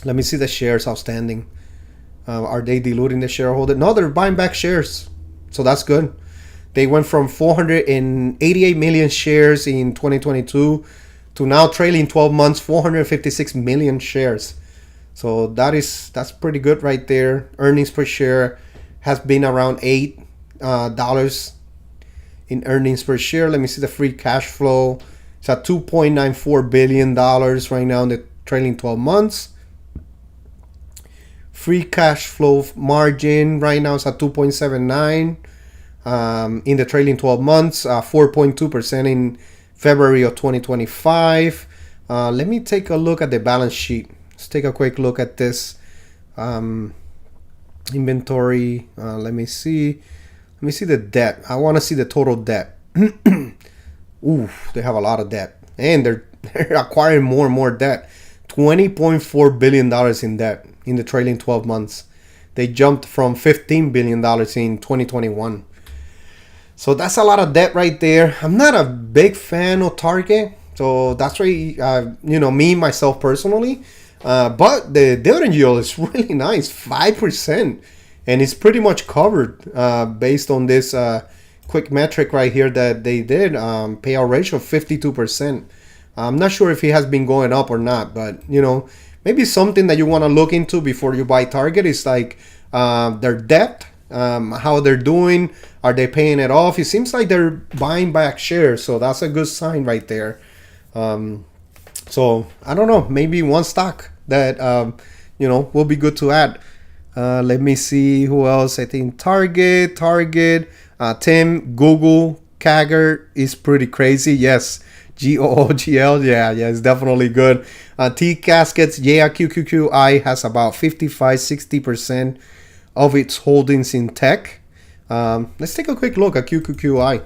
Speaker 1: Let me see the shares outstanding. Are they diluting the shareholder? No, they're buying back shares. So that's good. They went from 488 million shares in 2022 to now trailing 12 months, 456 million shares. So that's pretty good right there. Earnings per share has been around $8 in earnings per share. Let me see the free cash flow. It's at $2.94 billion right now in the trailing 12 months. Free cash flow margin right now is at 2.79 in the trailing 12 months, 4.2% in February of 2025. Let me take a look at the balance sheet. Let's take a quick look at this inventory. Let me see the debt. I want to see the total debt. Ooh, they have a lot of debt, and they're acquiring more and more debt. $20.4 billion in debt in the trailing 12 months. They jumped from $15 billion in 2021. So that's a lot of debt right there. I'm not a big fan of Target. So that's why, me, myself personally. But the dividend yield is really nice, 5%. And it's pretty much covered based on this quick metric right here that they did. Payout ratio of 52%. I'm not sure if it has been going up or not, but maybe something that you want to look into before you buy Target is like their debt, how they're doing, are they paying it off? It seems like they're buying back shares, so that's a good sign right there. So I don't know, maybe one stock that will be good to add. Let me see who else. I think Target, Tim, Google, CAGR is pretty crazy. Yes. GOOGL, yeah, it's definitely good. T Caskets, QQQI has about 55-60% of its holdings in tech. Let's take a quick look at QQQI.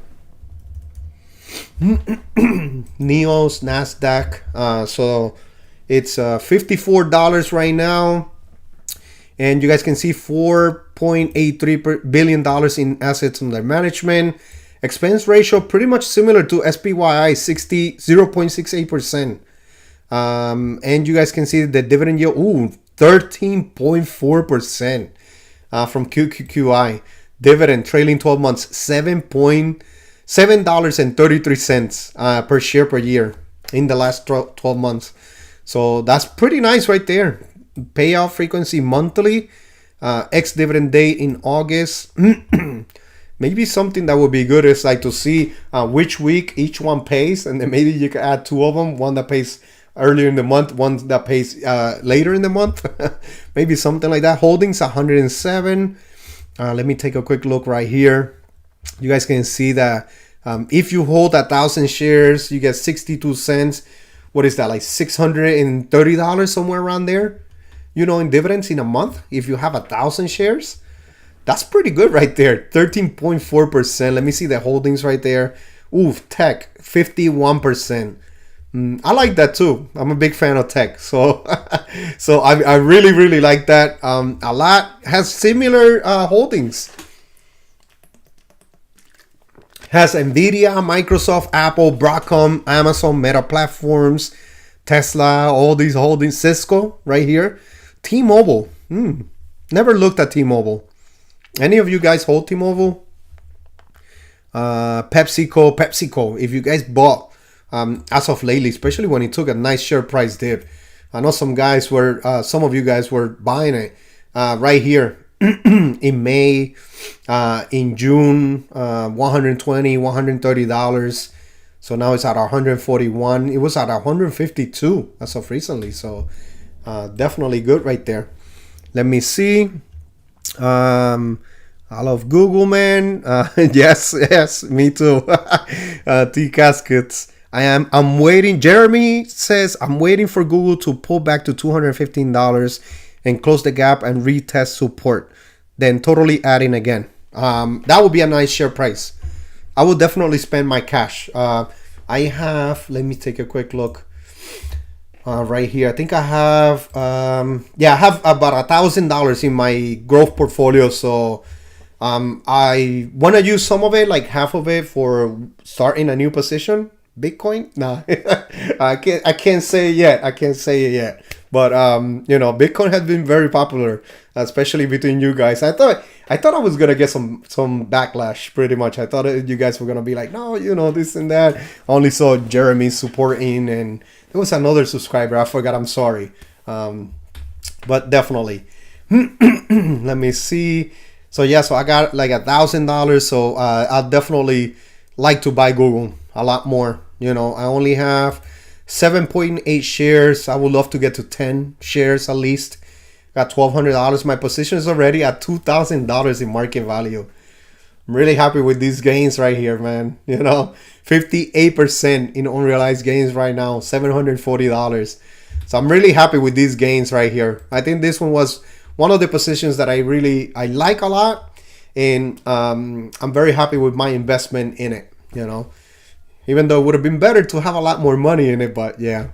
Speaker 1: NEOS, NASDAQ. So it's $54 right now. And you guys can see $4.83 billion in assets under management. Expense ratio pretty much similar to SPYI, 0.68%. And you guys can see the dividend yield, 13.4% from QQQI. Dividend trailing 12 months, $7.33 per share per year in the last 12 months. So that's pretty nice right there. Payout frequency monthly, ex-dividend date in August. Maybe something that would be good is like to see which week each one pays, and then maybe you can add two of them, one that pays earlier in the month, one that pays later in the month. Maybe something like that. Holdings 107. Let me take a quick look right here. You guys can see that if you hold 1,000 shares, you get 62 cents. What is that, like $630 somewhere around there? In dividends in a month if you have 1,000 shares. That's pretty good right there. 13.4%. Let me see the holdings right there. Ooh, tech 51%. I like that too. I'm a big fan of tech, so so I really really like that. A lot has similar holdings. Has Nvidia, Microsoft, Apple, Broadcom, Amazon, Meta Platforms, Tesla, all these holdings. Cisco right here. T-Mobile. Never looked at T-Mobile. Any of you guys hold T-Mobile? PepsiCo. If you guys bought as of lately, especially when it took a nice share price dip, I know some of you guys were buying it right here in May, in June, $120, $130. So now it's at 141. It was at 152 as of recently. So definitely good right there. Let me see. I love Google, man. Yes, me too. T Caskets. I'm waiting. Jeremy says I'm waiting for Google to pull back to $215 and close the gap and retest support, then totally adding again. That would be a nice share price. I will definitely spend my cash. I have, let me take a quick look right here. I think I have, I have about $1,000 in my growth portfolio. So I want to use some of it, like half of it, for starting a new position. Bitcoin? Nah, I can't say it yet. But Bitcoin has been very popular, especially between you guys. I thought I was gonna get some backlash. Pretty much, I thought you guys were gonna be like, no, this and that. I only saw Jeremy supporting, and there was another subscriber. I forgot. I'm sorry. But definitely, let me see. So I got like $1,000. So I'll definitely like to buy Google a lot more. I only have 7.8 shares. I would love to get to 10 shares at least. Got $1,200. My position is already at $2,000 in market value. I'm really happy with these gains right here, man. 58% in unrealized gains right now, $740. So I'm really happy with these gains right here. I think this one was one of the positions that I like a lot, and I'm very happy with my investment in it. Even though it would have been better to have a lot more money in it, but yeah.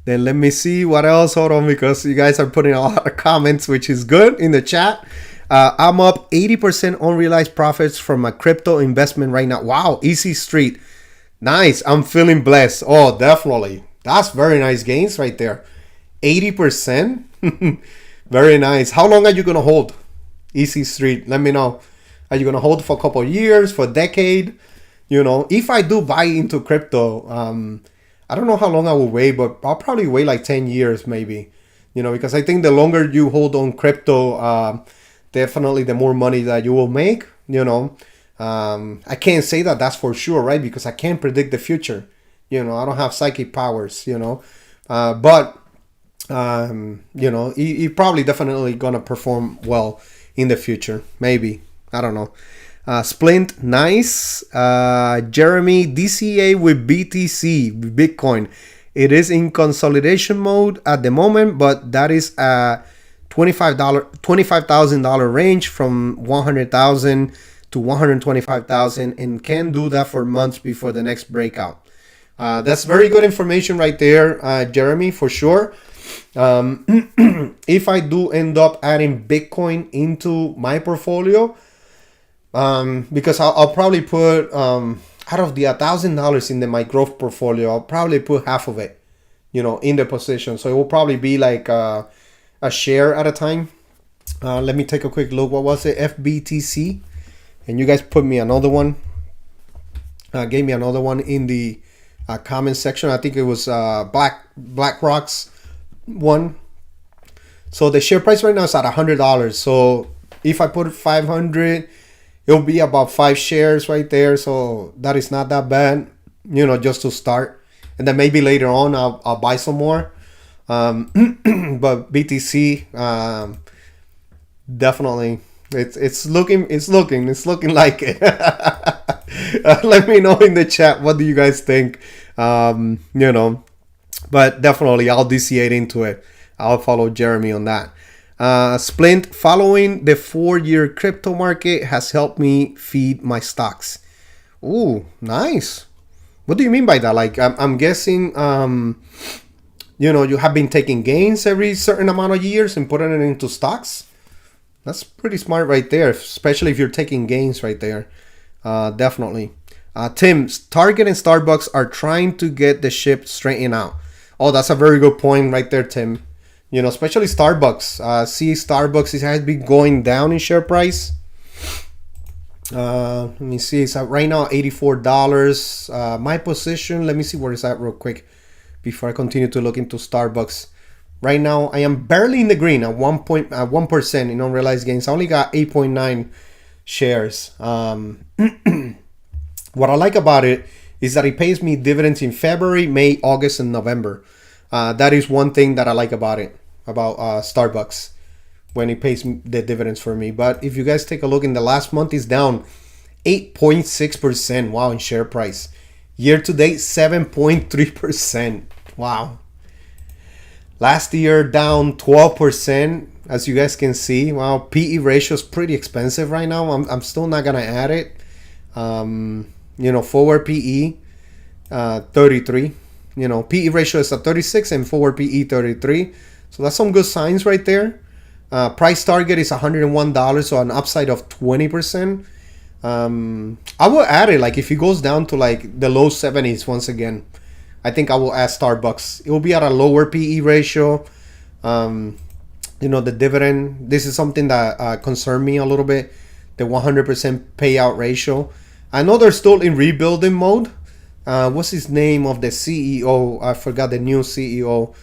Speaker 1: Then let me see what else. Hold on, because you guys are putting a lot of comments, which is good in the chat. I'm up 80% unrealized profits from my crypto investment right now. Wow, Easy Street. Nice. I'm feeling blessed. Oh, definitely. That's very nice gains right there. 80%. Very nice. How long are you going to hold Easy Street? Let me know. Are you going to hold for a couple of years, for a decade? If I do buy into crypto, I don't know how long I will wait, but I'll probably wait like 10 years maybe, because I think the longer you hold on crypto, definitely the more money that you will make, I can't say that that's for sure, right? Because I can't predict the future. I don't have psychic powers, but he probably definitely gonna perform well in the future. Maybe. I don't know. Splint, nice. Jeremy, DCA with BTC, Bitcoin. It is in consolidation mode at the moment, but that is a $25,000 range from 100,000 to 125,000, and can do that for months before the next breakout. That's very good information right there, Jeremy, for sure. If I do end up adding Bitcoin into my portfolio, because I'll probably put out of the $1,000 in my growth portfolio, I'll probably put half of it, in the position. So it will probably be like a share at a time. Let me take a quick look. What was it? FBTC, and you guys put me another one. Gave me another one in the comment section. I think it was BlackRock's one. So the share price right now is at $100. So if I put 500. It'll be about 5 shares right there, so that is not that bad, just to start. And then maybe later on I'll buy some more. But BTC, definitely, it's looking like it. Let me know in the chat, what do you guys think? But definitely I'll DCA into it. I'll follow Jeremy on that. Splint, following the 4-year crypto market has helped me feed my stocks. Ooh, nice. What do you mean by that? Like, I'm guessing, you have been taking gains every certain amount of years and putting it into stocks. That's pretty smart right there, especially if you're taking gains right there. Definitely. Tim, Target and Starbucks are trying to get the ship straightened out. Oh, that's a very good point right there, Tim. Especially Starbucks. See, Starbucks has been going down in share price. Let me see. It's at right now $84. My position. Let me see where it's at real quick before I continue to look into Starbucks. Right now, I am barely in the green at 1% in unrealized gains. I only got 8.9 shares. What I like about it is that it pays me dividends in February, May, August, and November. That is one thing that I like about it, about Starbucks, when it pays the dividends for me. But if you guys take a look, in the last month, it's down 8.6%. Wow, in share price. Year to date, 7.3%. Wow. Last year, down 12%. As you guys can see, wow, PE ratio is pretty expensive right now. I'm still not going to add it. Forward PE, 33. PE ratio is at 36 and forward PE 33. So that's some good signs right there. Price target is $101, so an upside of 20%. I will add it, like if it goes down to like the low 70s once again, I think I will add Starbucks. It will be at a lower PE ratio. The dividend, this is something that concerned me a little bit, the 100% payout ratio. I know they're still in rebuilding mode. What's his name of the CEO? I forgot the new CEO.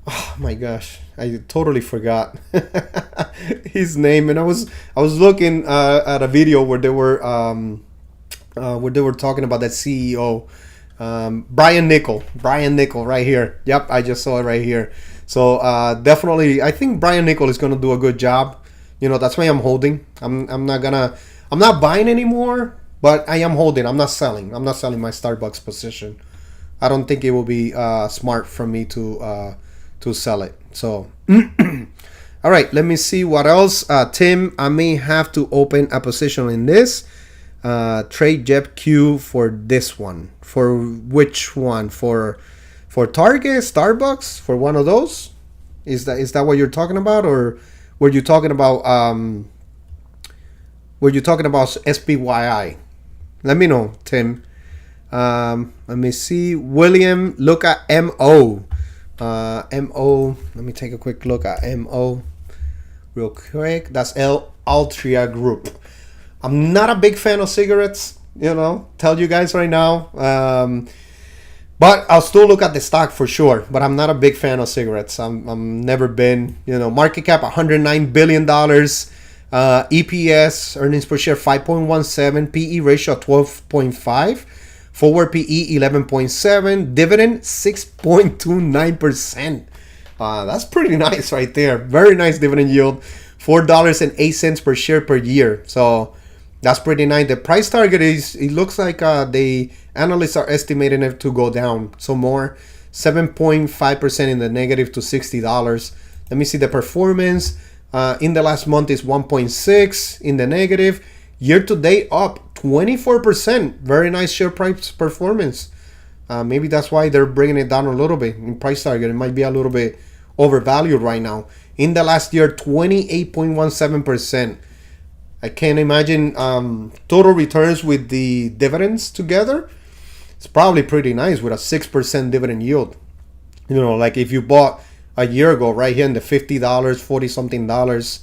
Speaker 1: Oh my gosh, I totally forgot his name. And I was looking at a video where they were talking about that CEO, Brian Nickel right here. Yep, I just saw it right here. So definitely, I think Brian Nickel is gonna do a good job. That's why I'm holding. I'm not buying anymore, but I am holding. I'm not selling. I'm not selling my Starbucks position. I don't think it will be smart for me to sell it. So, all right, let me see what else. Tim, I may have to open a position in this. Trade JEPQ for this one. For which one? For Target, Starbucks, for one of those? Is that what you're talking about, or were you talking about SPYI? Let me know, Tim. Let me see. William, look at MO. MO. Let me take a quick look at MO real quick. That's Altria Group. I'm not a big fan of cigarettes, tell you guys right now. But I'll still look at the stock for sure. But I'm not a big fan of cigarettes. I'm never been. Market cap $109 billion. EPS, earnings per share 5.17. PE ratio 12.5. Forward PE 11.7. Dividend 6.29%. That's pretty nice right there. Very nice dividend yield. $4.08 per share per year. So that's pretty nice. The price target it looks like the analysts are estimating it to go down some more. 7.5% in the negative to $60. Let me see the performance. In the last month is 1.6 in the negative. Year to date up 24%. Very nice share price performance. Maybe that's why they're bringing it down a little bit in price target. It might be a little bit overvalued right now. In the last year, 28.17%. I can't imagine total returns with the dividends together. It's probably pretty nice with a 6% dividend yield. Like if you bought a year ago right here in the $50, 40 something dollars.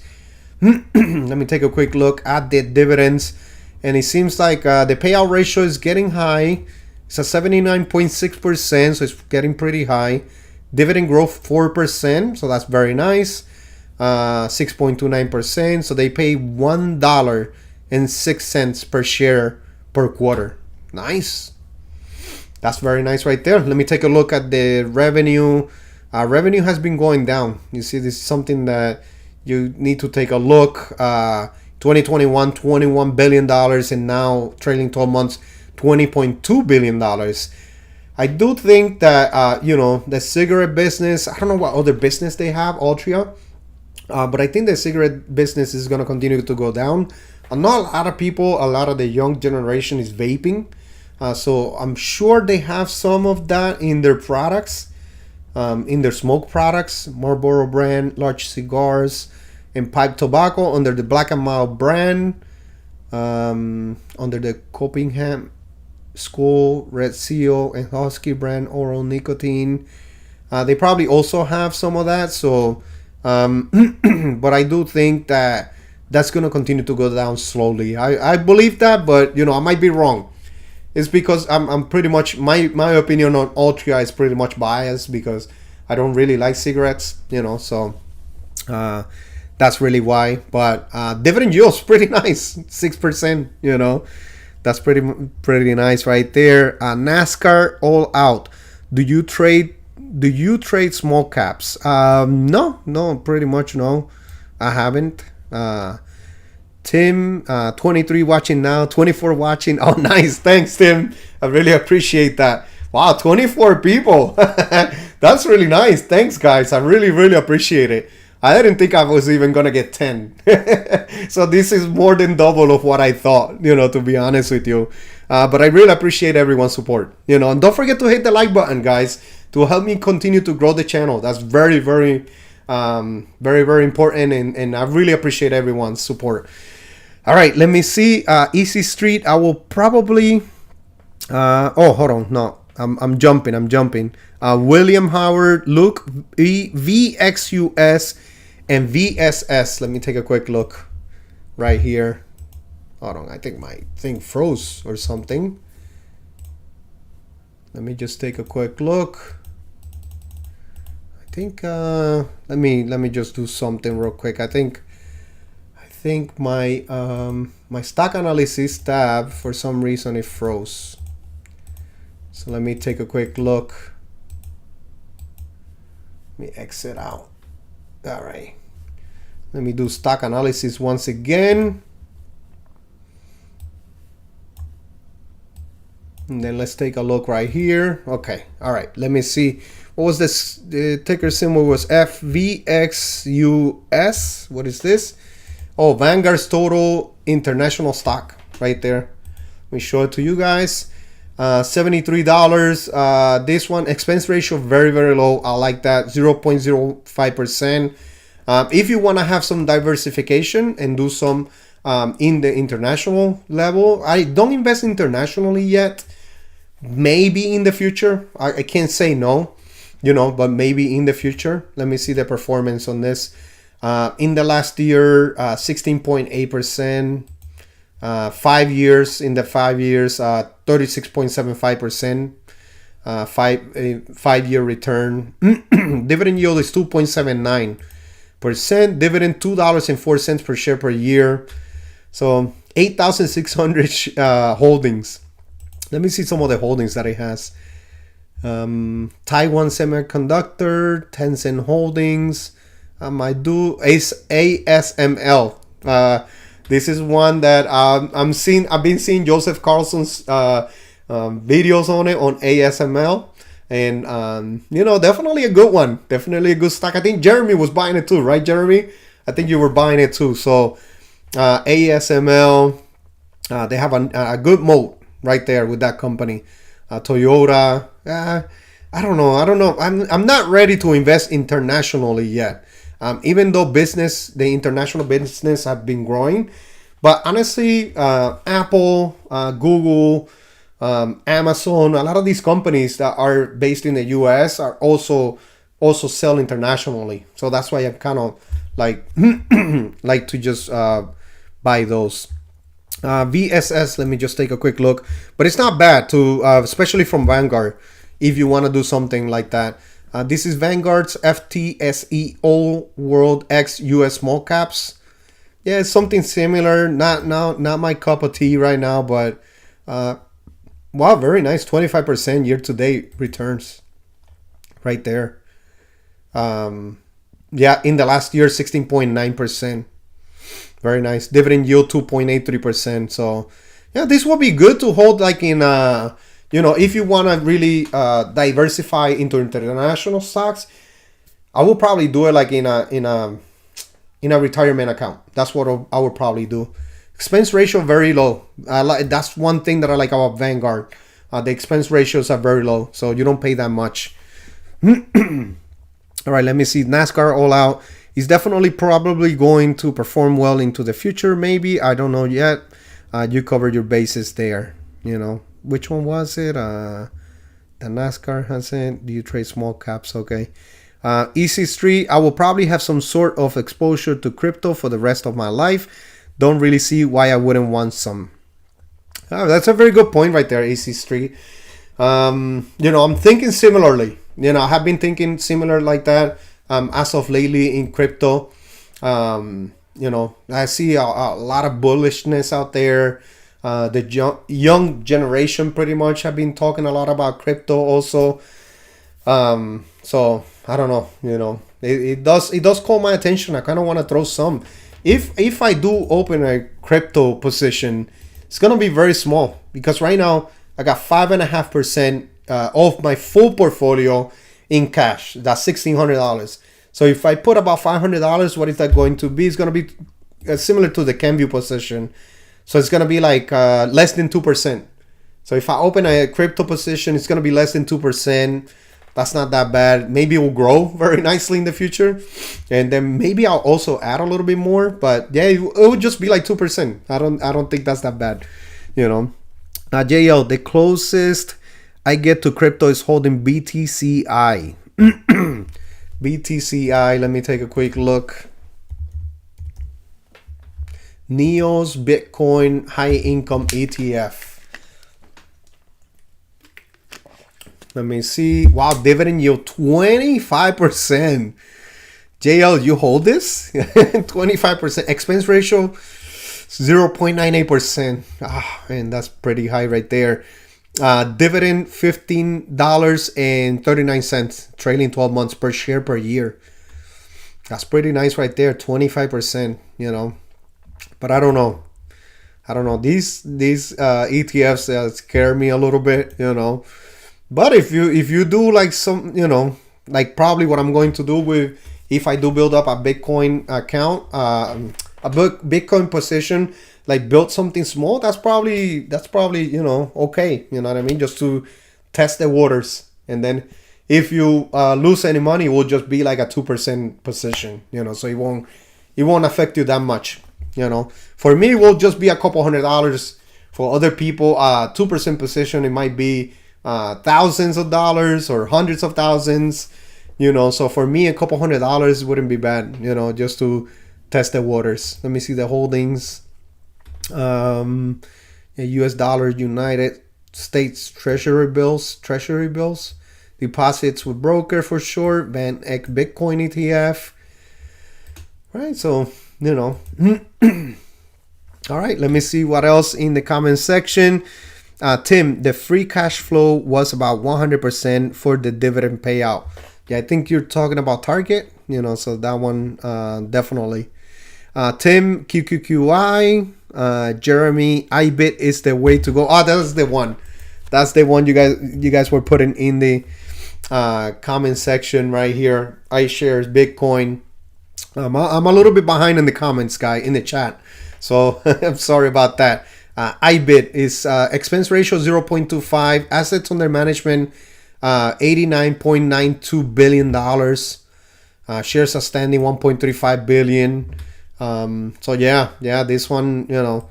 Speaker 1: Let me take a quick look at the dividends. And it seems like the payout ratio is getting high. It's at 79.6%, so it's getting pretty high. Dividend growth 4%, so that's very nice. 6.29%, so they pay $1.06 per share per quarter. Nice. That's very nice right there. Let me take a look at the revenue. Revenue has been going down. You see, this is something that you need to take a look. 2021, $21 billion, and now trailing 12 months, $20.2 billion. I do think that, the cigarette business, I don't know what other business they have, Altria, but I think the cigarette business is going to continue to go down. not a lot of people, a lot of the young generation is vaping. So I'm sure they have some of that in their products, in their smoke products. Marlboro brand, large cigars, and pipe tobacco under the Black and Mild brand, under the Copenhagen School, Red Seal, and Husky brand oral nicotine. They probably also have some of that. So, but I do think that that's going to continue to go down slowly. I believe that, but I might be wrong. It's because I'm pretty much, my opinion on Altria is pretty much biased because I don't really like cigarettes, so that's really why. But dividend yield's pretty nice, 6%, that's pretty nice right there. NASCAR All Out. Do you trade small caps? No, pretty much no. I haven't. Tim, 23 watching now, 24 watching. Oh, nice. Thanks, Tim. I really appreciate that. Wow, 24 people. That's really nice. Thanks, guys. I really, really appreciate it. I didn't think I was even going to get 10. So this is more than double of what I thought, to be honest with you. But I really appreciate everyone's support, and don't forget to hit the like button, guys, to help me continue to grow the channel. That's very, very, very, very important. And I really appreciate everyone's support. All right, let me see. Easy Street, I will probably, hold on. No, I'm jumping. William Howard, Luke, VXUS, and VSS. Let me take a quick look right here. Hold on, I think my thing froze or something. Let me just take a quick look. I think let me just do something real quick. I think my my stock analysis tab, for some reason, it froze. So let me take a quick look. Let me exit out. All right. Let me do stock analysis once again. And then let's take a look right here. Okay. All right. Let me see. What was this? The ticker symbol was FVXUS. What is this? Oh, Vanguard's total international stock right there. Let me show it to you guys. $73. This one, expense ratio, very, very low. I like that, 0.05%. If you want to have some diversification and do some in the international level, I don't invest internationally yet. Maybe in the future. I can't say no, but maybe in the future. Let me see the performance on this. In the last year, 16.8%. 5 years, in the 5 years, 36.75%. 5-year return. Dividend yield is 2.79%. Dividend $2.04 per share per year. So 8,600 holdings. Let me see some of the holdings that it has. Taiwan Semiconductor, Tencent Holdings. I do ASML. This is one that I've been seeing Joseph Carlson's videos on it on ASML, and definitely a good one, definitely a good stock. I think Jeremy was buying it too, right, Jeremy? I think you were buying it too. So ASML, they have a good moat right there with that company. Toyota, I don't know. I'm not ready to invest internationally yet. Even though the international business have been growing, but honestly, Apple, Google, Amazon, a lot of these companies that are based in the US are also sell internationally. So that's why I'm kind of like to just buy those. VSS, let me just take a quick look, but it's not bad to, especially from Vanguard, if you want to do something like that. This is Vanguard's FTSE All World X US Small Caps. Yeah, it's something similar. Not my cup of tea right now, but wow, very nice. 25% year-to-date returns right there. Yeah, in the last year, 16.9%. Very nice. Dividend yield 2.83%. So yeah, this will be good to hold like in if you want to really diversify into international stocks. I will probably do it like in a retirement account. That's what I would probably do, Expense ratio very low. That's one thing that I like about Vanguard. The expense ratios are very low, so you don't pay that much. All right, let me see. NASCAR All Out is definitely probably going to perform well into the future. Maybe, I don't know yet. You covered your bases there. You know, which one was it? The NASCAR has it. Do you trade small caps? Okay. Easy Street. I will probably have some sort of exposure to crypto for the rest of my life. Don't really see why I wouldn't want some. That's a very good point right there, AC Street. I'm thinking similarly. I have been thinking similar like that as of lately in crypto. I see a lot of bullishness out there. The young generation pretty much have been talking a lot about crypto also. So I don't know. It does call my attention. I kind of want to throw some. If I do open a crypto position, it's gonna be very small because right now I got 5.5% of my full portfolio in cash. That's $1,600. So if I put about $500, what is that going to be? It's gonna be similar to the Kenvue position. So it's gonna be like less than 2%. So if I open a crypto position, it's gonna be less than 2%. That's not that bad. Maybe it will grow very nicely in the future. And then maybe I'll also add a little bit more. But yeah, it would just be like 2%. I don't think that's that bad. JL, the closest I get to crypto is holding BTCI. BTCI, let me take a quick look. NEOS Bitcoin High Income ETF. Let me see. Wow, dividend yield 25%. JL, you hold this? 25%. Expense ratio 0.98%. Man, that's pretty high right there. Dividend $15.39. Trailing 12 months per share per year. That's pretty nice right there. 25%, But I don't know. These ETFs scare me a little bit, But if you do like some, like probably what I'm going to do with, if I do build up a Bitcoin account, a Bitcoin position, like build something small, that's probably, okay. You know what I mean? Just to test the waters. And then if you lose any money, it will just be like a 2% position, so it won't affect you that much. For me, it will just be a couple $100. For other people, 2% position, it might be thousands of dollars or hundreds of thousands, so for me a couple $100 wouldn't be bad, just to test the waters. Let me see the holdings. US dollar, United States treasury bills, deposits with broker for short, Van Eck Bitcoin ETF, right? So all right, let me see what else in the comment section. Tim, the free cash flow was about 100% for the dividend payout. Yeah, I think you're talking about Target, so that one definitely. Tim, QQQI, Jeremy, IBIT is the way to go. Oh, that's the one. That's the one you guys were putting in the comment section right here. iShares, Bitcoin. I'm a little bit behind in the comments, in the chat. So I'm sorry about that. IBIT is expense ratio 0.25, assets under management $89.92 billion, shares outstanding 1.35 billion. So yeah, this one, yeah,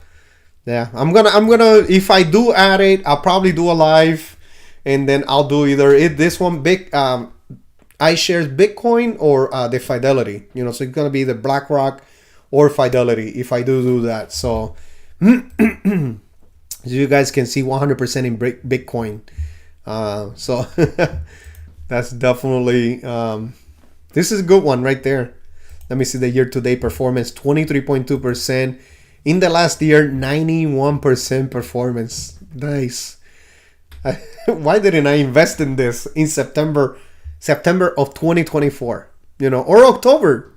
Speaker 1: I'm gonna if I do add it, I'll probably do a live, and then I'll do either this one big iShares Bitcoin or the Fidelity, so it's gonna be the BlackRock or Fidelity if I do that. So as you guys can see, 100% in Bitcoin. So that's definitely this is a good one right there. Let me see the year-to-date performance, 23.2%. In the last year, 91% performance. Nice. Why didn't I invest in this in September of 2024? Or October.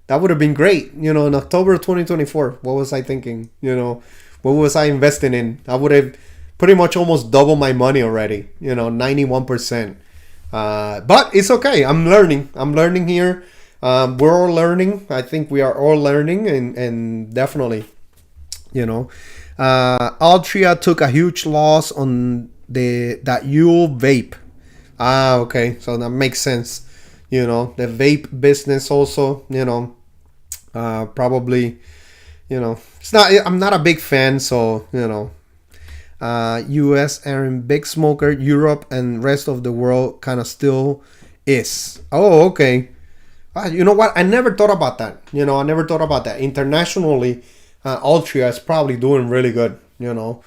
Speaker 1: That would have been great. In October of 2024. What was I thinking? What was I investing in? I would have pretty much almost doubled my money already. 91%. But it's okay. I'm learning here. We're all learning. I think we are all learning, and definitely you know. Altria took a huge loss on that Yule vape. Ah, okay, so that makes sense. You know, the vape business also, you know, probably, you know, it's not. I'm not a big fan, so you know, U.S. and big smoker, Europe and rest of the world kind of still is. Oh, okay. You know what? I never thought about that. You know, I never thought about that. Internationally, Altria is probably doing really good. You know,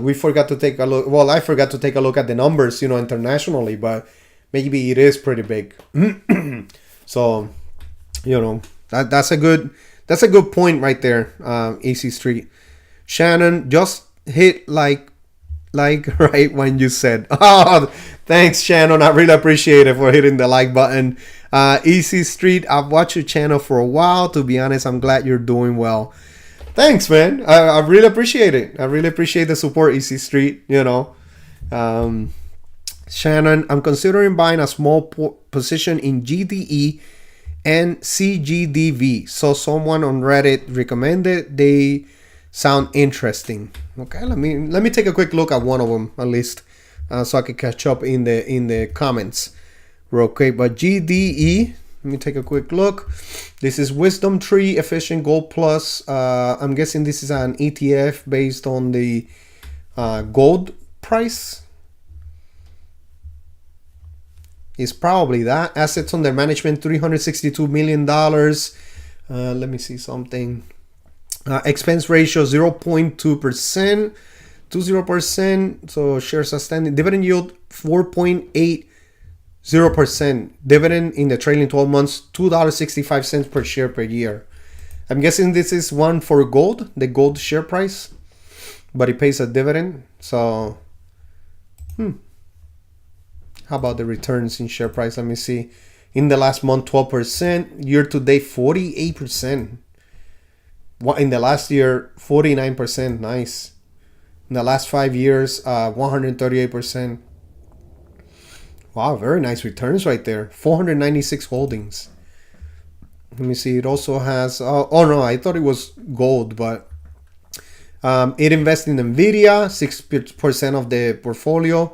Speaker 1: we forgot to take a look. Well, I forgot to take a look at the numbers. You know, internationally, but maybe it is pretty big. So, you know, that's a good point right there. AC Street, Shannon just hit like right when you said, oh, thanks Shannon, I really appreciate it for hitting the like button. Easy Street, I've watched your channel for a while. To be honest, I'm glad you're doing well. Thanks, man. I really appreciate it. I really appreciate the support, Easy Street. You know, Shannon, I'm considering buying a small position in GDE and CGDV. So someone on Reddit recommended they sound interesting. Okay, let me take a quick look at one of them at least, so I can catch up in the comments real quick. But GDE, let me take a quick look. This is Wisdom Tree Efficient Gold Plus. I'm guessing this is an ETF based on the gold price. It's probably that. Assets under management, $362 million. Let me see something. Expense ratio 0.2%, 20%. So shares outstanding. Dividend yield 4.80%. Dividend in the trailing 12 months, $2.65 per share per year. I'm guessing this is one for gold, the gold share price, but it pays a dividend. So, how about the returns in share price? Let me see. In the last month, 12%. Year to date, 48%. In the last year, 49%. Nice. In the last 5 years, 138%. Wow, very nice returns right there. 496 holdings. Let me see. It also has... oh no, I thought it was gold, but... it invests in NVIDIA, 6% of the portfolio.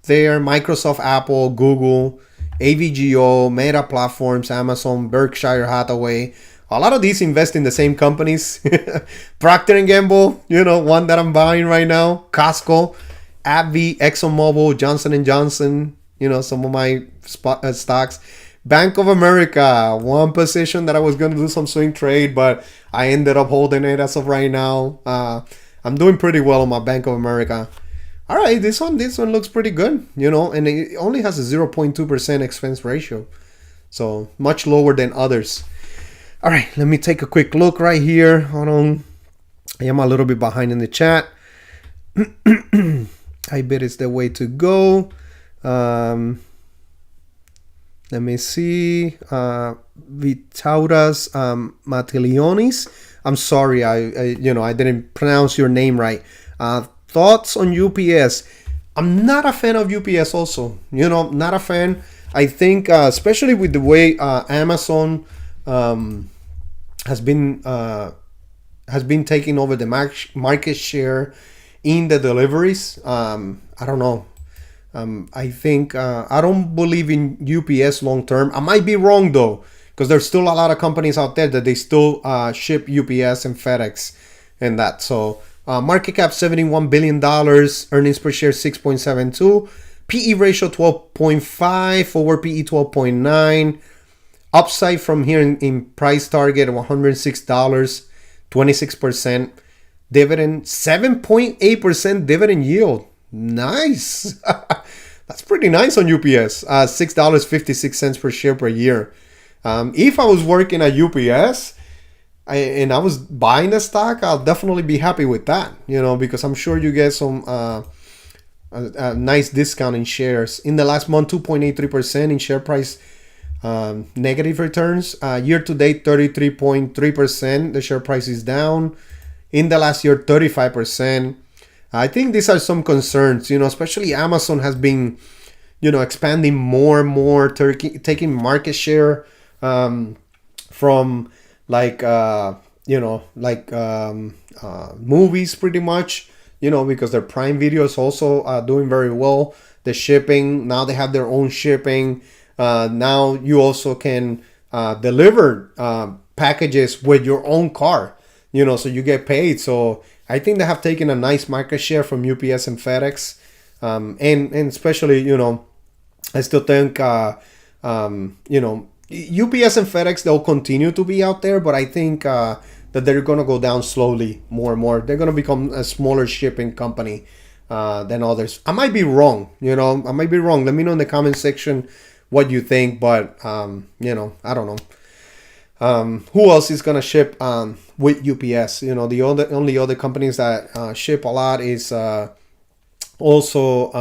Speaker 1: There, Microsoft, Apple, Google, AVGO, Meta Platforms, Amazon, Berkshire Hathaway. A lot of these invest in the same companies. Procter & Gamble, you know, one that I'm buying right now. Costco, AbbVie, ExxonMobil, Johnson & Johnson, you know, some of my stocks. Bank of America, one position that I was going to do some swing trade, but I ended up holding it as of right now. I'm doing pretty well on my Bank of America. All right, this one looks pretty good, you know, and it only has a 0.2% expense ratio. So much lower than others. All right, let me take a quick look right here. Hold on. I am a little bit behind in the chat. I bet it's the way to go. Let me see. Vitauras Matilionis. I'm sorry, I didn't pronounce your name right. Thoughts on UPS? I'm not a fan of UPS also. You know, not a fan. I think, especially with the way Amazon has been taking over the market share in the deliveries. I don't know. I think I don't believe in UPS long term. I might be wrong though, because there's still a lot of companies out there that they still ship UPS and FedEx and that. So market cap $71 billion, earnings per share 6.72, PE ratio 12.5, forward PE 12.9. Upside from here in price target of $106, 26%. Dividend, 7.8% dividend yield. Nice. That's pretty nice on UPS. $6.56 per share per year. If I was working at UPS and I was buying the stock, I'll definitely be happy with that, you know, because I'm sure you get some a nice discount in shares. In the last month, 2.83% in share price negative returns. Year to date, 33.3%. The share price is down. In the last year, 35%. I think these are some concerns, you know, especially Amazon has been, you know, expanding more and more, taking market share from like like movies pretty much, because their Prime Video is also doing very well. The shipping, now they have their own shipping. Now you also can deliver packages with your own car, so you get paid. So I think they have taken a nice market share from UPS and FedEx. And especially, I still think, UPS and FedEx, they'll continue to be out there, but I think that they're going to go down slowly more and more. They're going to become a smaller shipping company than others. I might be wrong, I might be wrong. Let me know in the comment section what you think, but, I don't know. Who else is going to ship with UPS? The only other companies that ship a lot is also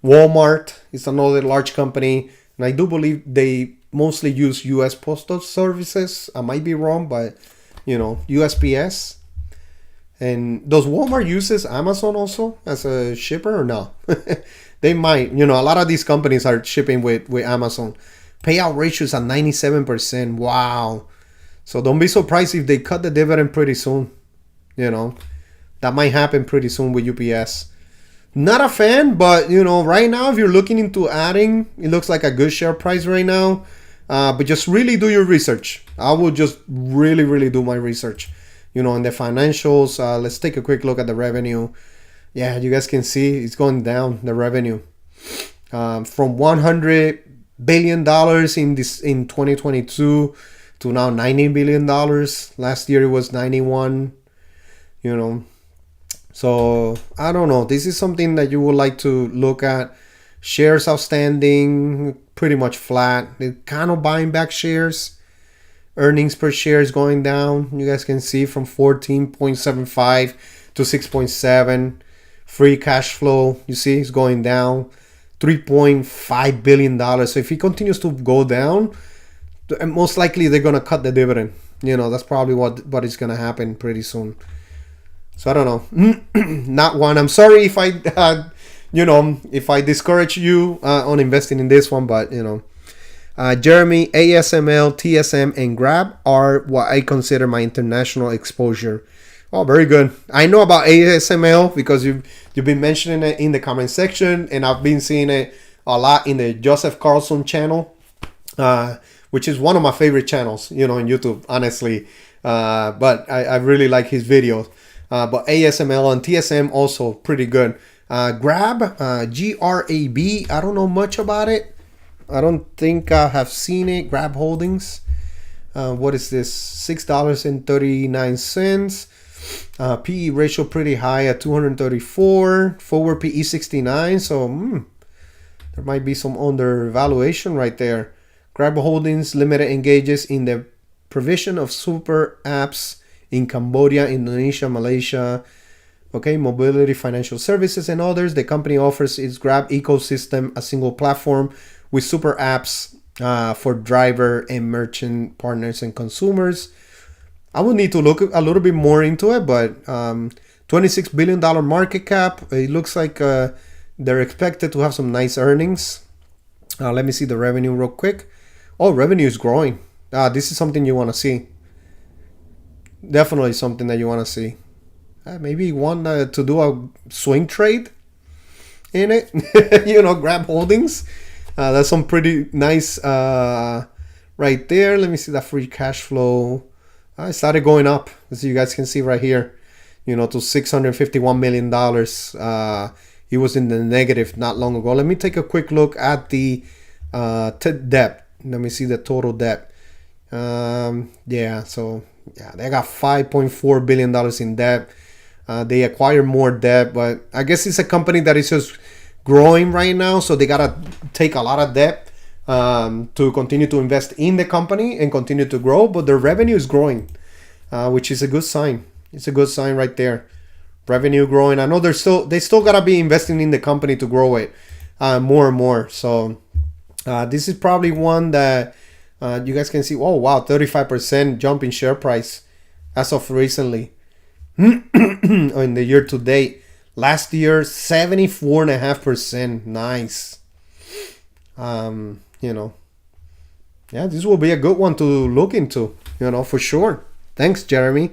Speaker 1: Walmart is another large company. And I do believe they mostly use U.S. Postal Services. I might be wrong, but, USPS. And does Walmart uses Amazon also as a shipper or no? They might. A lot of these companies are shipping with Amazon. Payout ratio is at 97%. Wow. So don't be surprised if they cut the dividend pretty soon. That might happen pretty soon with UPS. Not a fan, but right now, if you're looking into adding, it looks like a good share price right now. But just really do your research. I will just really, really do my research. In the financials, let's take a quick look at the revenue. Yeah, you guys can see it's going down, the revenue, from $100 billion in 2022 to now $90 billion. Last year it was 91. So I don't know. This is something that you would like to look at. Shares outstanding, pretty much flat. They're kind of buying back shares. Earnings per share is going down. You guys can see from 14.75 to 6.7. Free cash flow, you see, is going down. $3.5 billion. So if it continues to go down, most likely they're going to cut the dividend. That's probably what is going to happen pretty soon. So I don't know. Not one. I'm sorry if I, if I discourage you on investing in this one, but Jeremy, ASML, TSM, and Grab are what I consider my international exposure. Oh, very good. I know about ASML because you've been mentioning it in the comment section, and I've been seeing it a lot in the Joseph Carlson channel, which is one of my favorite channels, in YouTube, honestly. But I really like his videos. But ASML and TSM also pretty good. Grab, GRAB, I don't know much about it. I don't think I have seen it. Grab Holdings. What is this? $6.39. PE ratio pretty high at 234. Forward PE 69. So there might be some undervaluation right there. Grab Holdings Limited engages in the provision of super apps in Cambodia, Indonesia, Malaysia, mobility, financial services, and others. The company offers its Grab ecosystem, a single platform with super apps for driver and merchant partners and consumers. I would need to look a little bit more into it, but $26 billion market cap. It looks like they're expected to have some nice earnings. Let me see the revenue real quick. Oh, revenue is growing. This is something you want to see. Definitely something that you want to see. Maybe one to do a swing trade in it. Grab Holdings. That's some pretty nice right there. Let me see that free cash flow. It started going up, as you guys can see right here, to $651 million. It was in the negative not long ago. Let me take a quick look at the debt. Let me see the total debt. They got $5.4 billion in debt. They acquire more debt, but I guess it's a company that is just growing right now, so they gotta take a lot of debt to continue to invest in the company and continue to grow. But their revenue is growing, which is a good sign. It's a good sign right there. Revenue growing. I know they still gotta be investing in the company to grow it more and more. So this is probably one that you guys can see. Oh wow, 35% jump in share price as of recently. In the year to date. Last year, 74.5%. Nice. This will be a good one to look into, for sure. Thanks, Jeremy.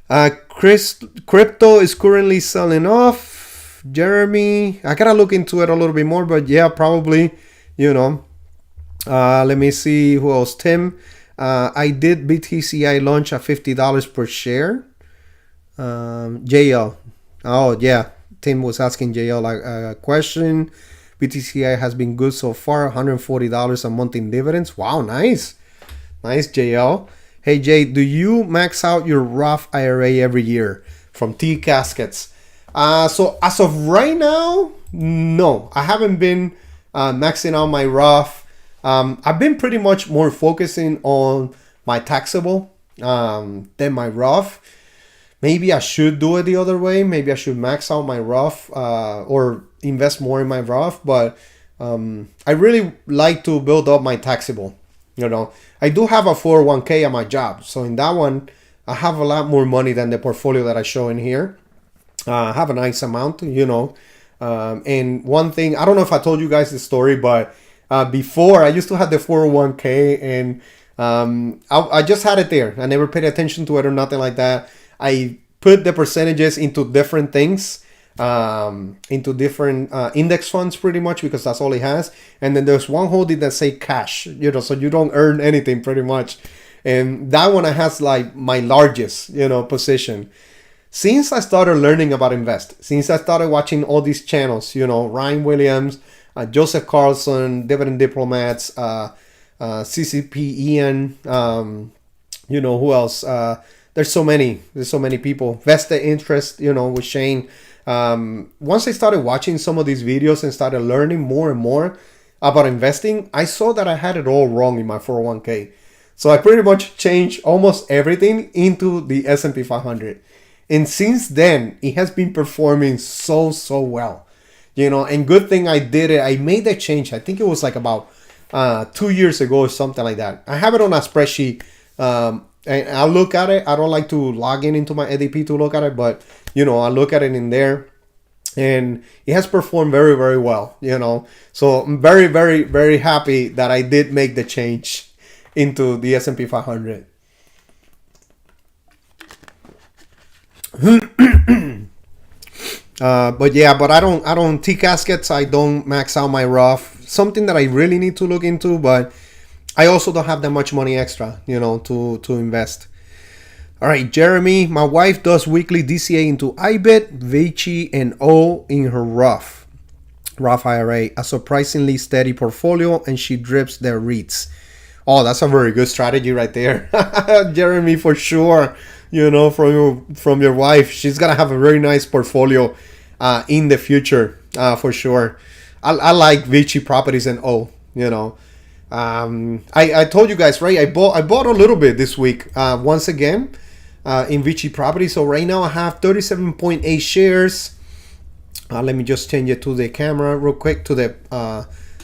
Speaker 1: Crypto is currently selling off. Jeremy, I gotta look into it a little bit more, but yeah, probably, you know. Let me see who else. Tim, I did BTCI launch at $50 per share. JL. Oh, yeah. Tim was asking JL a question. BTCI has been good so far, $140 a month in dividends. Wow, nice. Nice, JL. Hey, Jay, do you max out your Roth IRA every year? From T Caskets. So as of right now, no. I haven't been maxing out my Roth. I've been pretty much more focusing on my taxable than my Roth. Maybe I should do it the other way. Maybe I should max out my Roth or invest more in my Roth. But I really like to build up my taxable. You know, I do have a 401k at my job. So in that one, I have a lot more money than the portfolio that I show in here. I have a nice amount, you know. And one thing, I don't know if I told you guys the story, but before I used to have the 401k and I just had it there. I never paid attention to it or nothing like that. I put the percentages into different things, into different index funds pretty much because that's all it has. And then there's one holding that say cash, you know, so you don't earn anything pretty much. And that one has like my largest, you know, position. Since I started learning about invest, since I started watching all these channels, you know, Ryan Williams, Joseph Carlson, Dividend Diplomats, CCP Ian, you know, who else? There's so many people. Vested Interest, you know, with Shane. Once I started watching some of these videos and started learning more and more about investing, I saw that I had it all wrong in my 401k. So I pretty much changed almost everything into the S&P 500. And since then, it has been performing so well. You know, and good thing I did it. I made that change. I think it was like about 2 years ago or something like that. I have it on a spreadsheet. And I look at it. I don't like to log in into my ADP to look at it, but you know, I look at it in there, and it has performed very well. You know, so I'm very happy that I did make the change into the S&P 500. But I don't T Caskets. I don't max out my Roth. Something that I really need to look into, but I also don't have that much money extra, you know, to invest. All right, Jeremy, my wife does weekly DCA into IBIT, Vici, and O in her Roth IRA, a surprisingly steady portfolio, and she drips their REITs. Oh, that's a very good strategy right there, Jeremy, for sure. You know, from your wife, she's gonna have a very nice portfolio in the future, for sure. I like Vici Properties and O, you know. I told you guys, right? I bought a little bit this week. Once again, in Vici Properties. So right now I have 37.8 shares. Let me just change it to the camera real quick, to the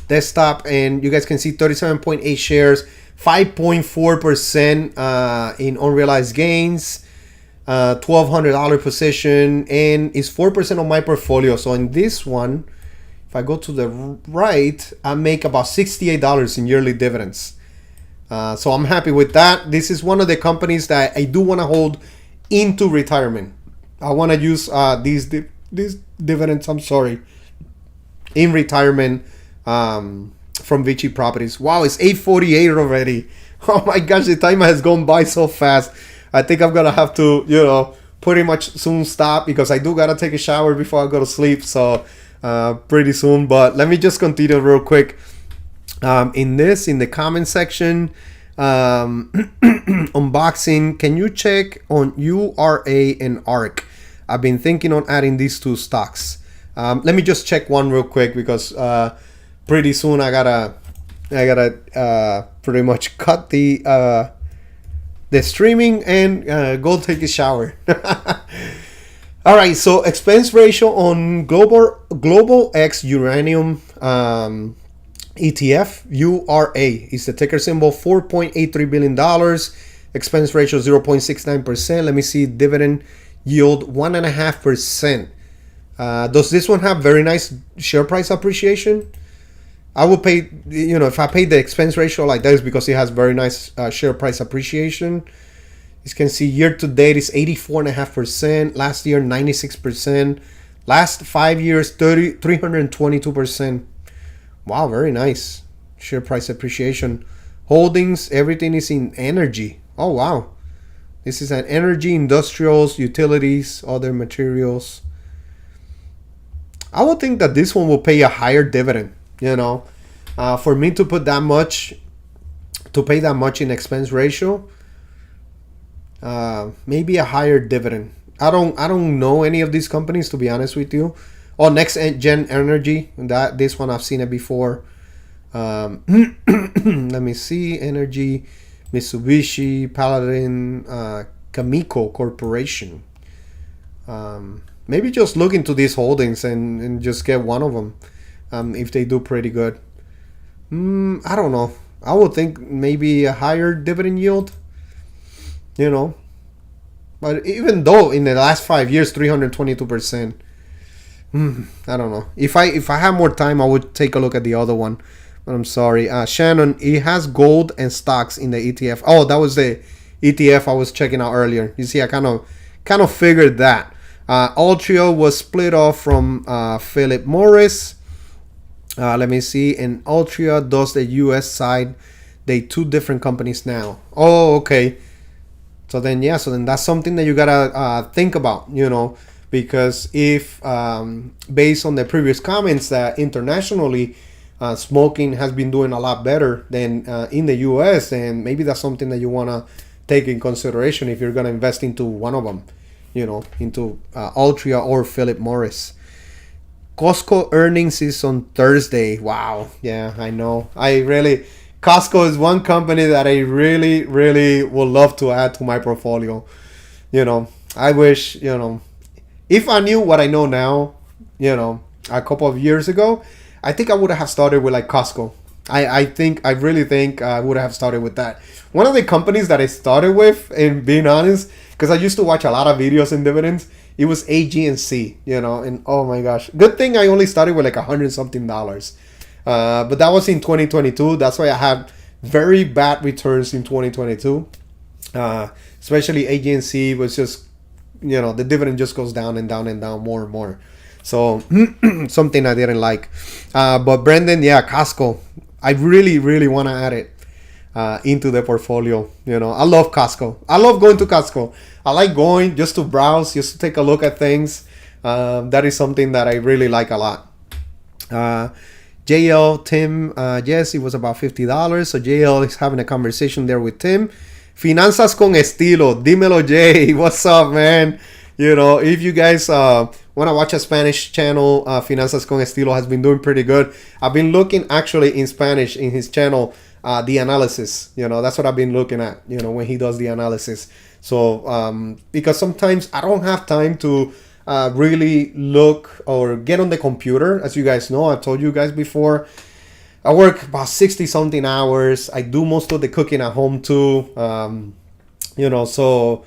Speaker 1: desktop, and you guys can see 37.8 shares, 5.4% in unrealized gains, $1,200 position, and it's 4% of my portfolio. So in this one, if I go to the right, I make about $68 in yearly dividends. So I'm happy with that. This is one of the companies that I do want to hold into retirement. I want to use these dividends, in retirement from Vici Properties. Wow, it's 8:48 already. Oh my gosh, the time has gone by so fast. I think I'm going to have to, you know, pretty much soon stop because I do got to take a shower before I go to sleep. So pretty soon. But let me just continue real quick. In the comment section, unboxing, can you check on URA and ARK? I've been thinking on adding these two stocks. Let me just check one real quick because pretty soon I gotta pretty much cut the streaming and go take a shower. All right, so expense ratio on Global X Uranium ETF, URA is the ticker symbol, $4.83 billion. Expense ratio 0.69%. Let me see, dividend yield 1.5%. Does this one have very nice share price appreciation? I would pay, you know, if I paid the expense ratio like that, is because it has very nice share price appreciation. You can see year to date is 84.5%. Last year, 96%. Last 5 years, 322%. Wow, very nice. Share price appreciation. Holdings, everything is in energy. Oh, wow. This is an energy, industrials, utilities, other materials. I would think that this one will pay a higher dividend, you know. For me to put that much, to pay that much in expense ratio, maybe a higher dividend. I don't know any of these companies, to be honest with you. Oh, Next Gen Energy, this one I've seen it before. Let me see, Energy, Mitsubishi, Paladin, Cameco Corporation. Maybe just look into these holdings and just get one of them if they do pretty good. I don't know. I would think maybe a higher dividend yield, you know. But even though in the last 5 years, 322%, I don't know. If I had more time, I would take a look at the other one. But I'm sorry. Shannon, it has gold and stocks in the ETF. Oh, that was the ETF I was checking out earlier. You see, I kind of figured that. Altria was split off from Philip Morris. Let me see. And Altria does the US side. They two different companies now. Oh, okay. So then that's something that you gotta think about, you know, because if based on the previous comments that internationally smoking has been doing a lot better than in the US, and maybe that's something that you wanna take in consideration if you're gonna invest into one of them, you know, into Altria or Philip Morris. Costco earnings is on Thursday. Wow. Yeah, I know. Costco is one company that I really, really would love to add to my portfolio. You know, I wish, you know, if I knew what I know now, you know, a couple of years ago, I think I would have started with like Costco. I really think I would have started with that. One of the companies that I started with, and being honest, because I used to watch a lot of videos in dividends, it was AG&C, you know, and oh my gosh. Good thing I only started with like $100 something. But that was in 2022. That's why I had very bad returns in 2022. Especially AG&C was just, you know, the dividend just goes down and down and down more and more. So something I didn't like. But Brendan, yeah, Costco. I really, really want to add it into the portfolio. You know, I love Costco. I love going to Costco. I like going just to browse, just to take a look at things. That is something that I really like a lot. JL, Tim, yes, it was about $50. So JL is having a conversation there with Tim. Finanzas con estilo. Dímelo, Jay. What's up, man? You know, if you guys want to watch a Spanish channel, Finanzas con estilo has been doing pretty good. I've been looking actually in Spanish in his channel, the analysis. You know, that's what I've been looking at, you know, when he does the analysis. So, because sometimes I don't have time to really look or get on the computer. As you guys know, I've told you guys before, I work about 60 something hours. I do most of the cooking at home too. You know, so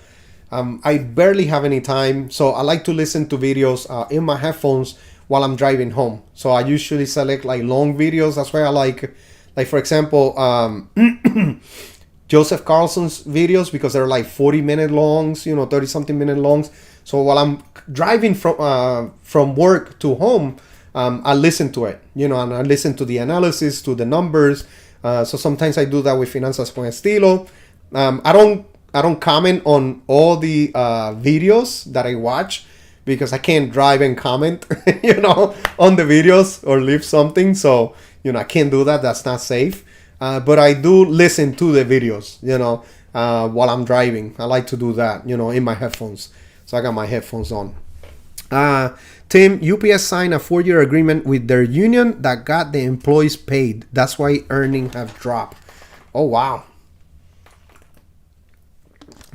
Speaker 1: I barely have any time. So I like to listen to videos in my headphones while I'm driving home. So I usually select like long videos. That's why I like for example, Joseph Carlson's videos, because they're like 40-minute longs, you know, 30 something minute longs. So while I'm driving from work to home, I listen to it, you know, and I listen to the analysis, to the numbers. So sometimes I do that with Finanzas con Estilo. I don't comment on all the videos that I watch, because I can't drive and comment, you know, on the videos or leave something. So, you know, I can't do that. That's not safe. But I do listen to the videos, you know, while I'm driving. I like to do that, you know, in my headphones. So I got my headphones on. Tim, UPS signed a 4-year agreement with their union that got the employees paid. That's why earnings have dropped. Oh, wow.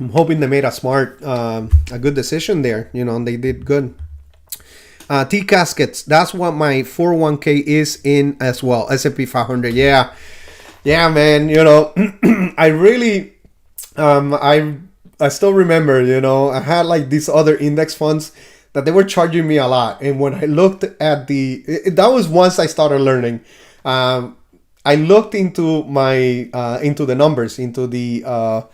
Speaker 1: I'm hoping they made a good decision there. You know, and they did good. T Caskets, that's what my 401k is in as well. S&P 500. Yeah, man. You know, I really, I still remember, you know, I had like these other index funds that they were charging me a lot. And when I looked at that was once I started learning. I looked into my, into the numbers, into the,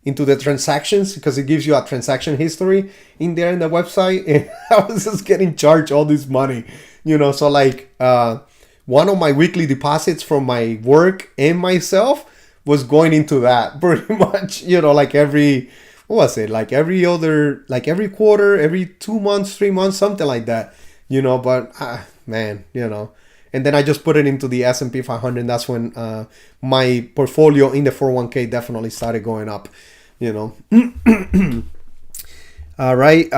Speaker 1: into the transactions because it gives you a transaction history in there in the website, and I was just getting charged all this money, so like one of my weekly deposits from my work and myself was going into that pretty much, like every, what was it, like every quarter, every 2 months, 3 months, something like that, but man, and then I just put it into the S&P 500. That's when my portfolio in the 401k definitely started going up, All right,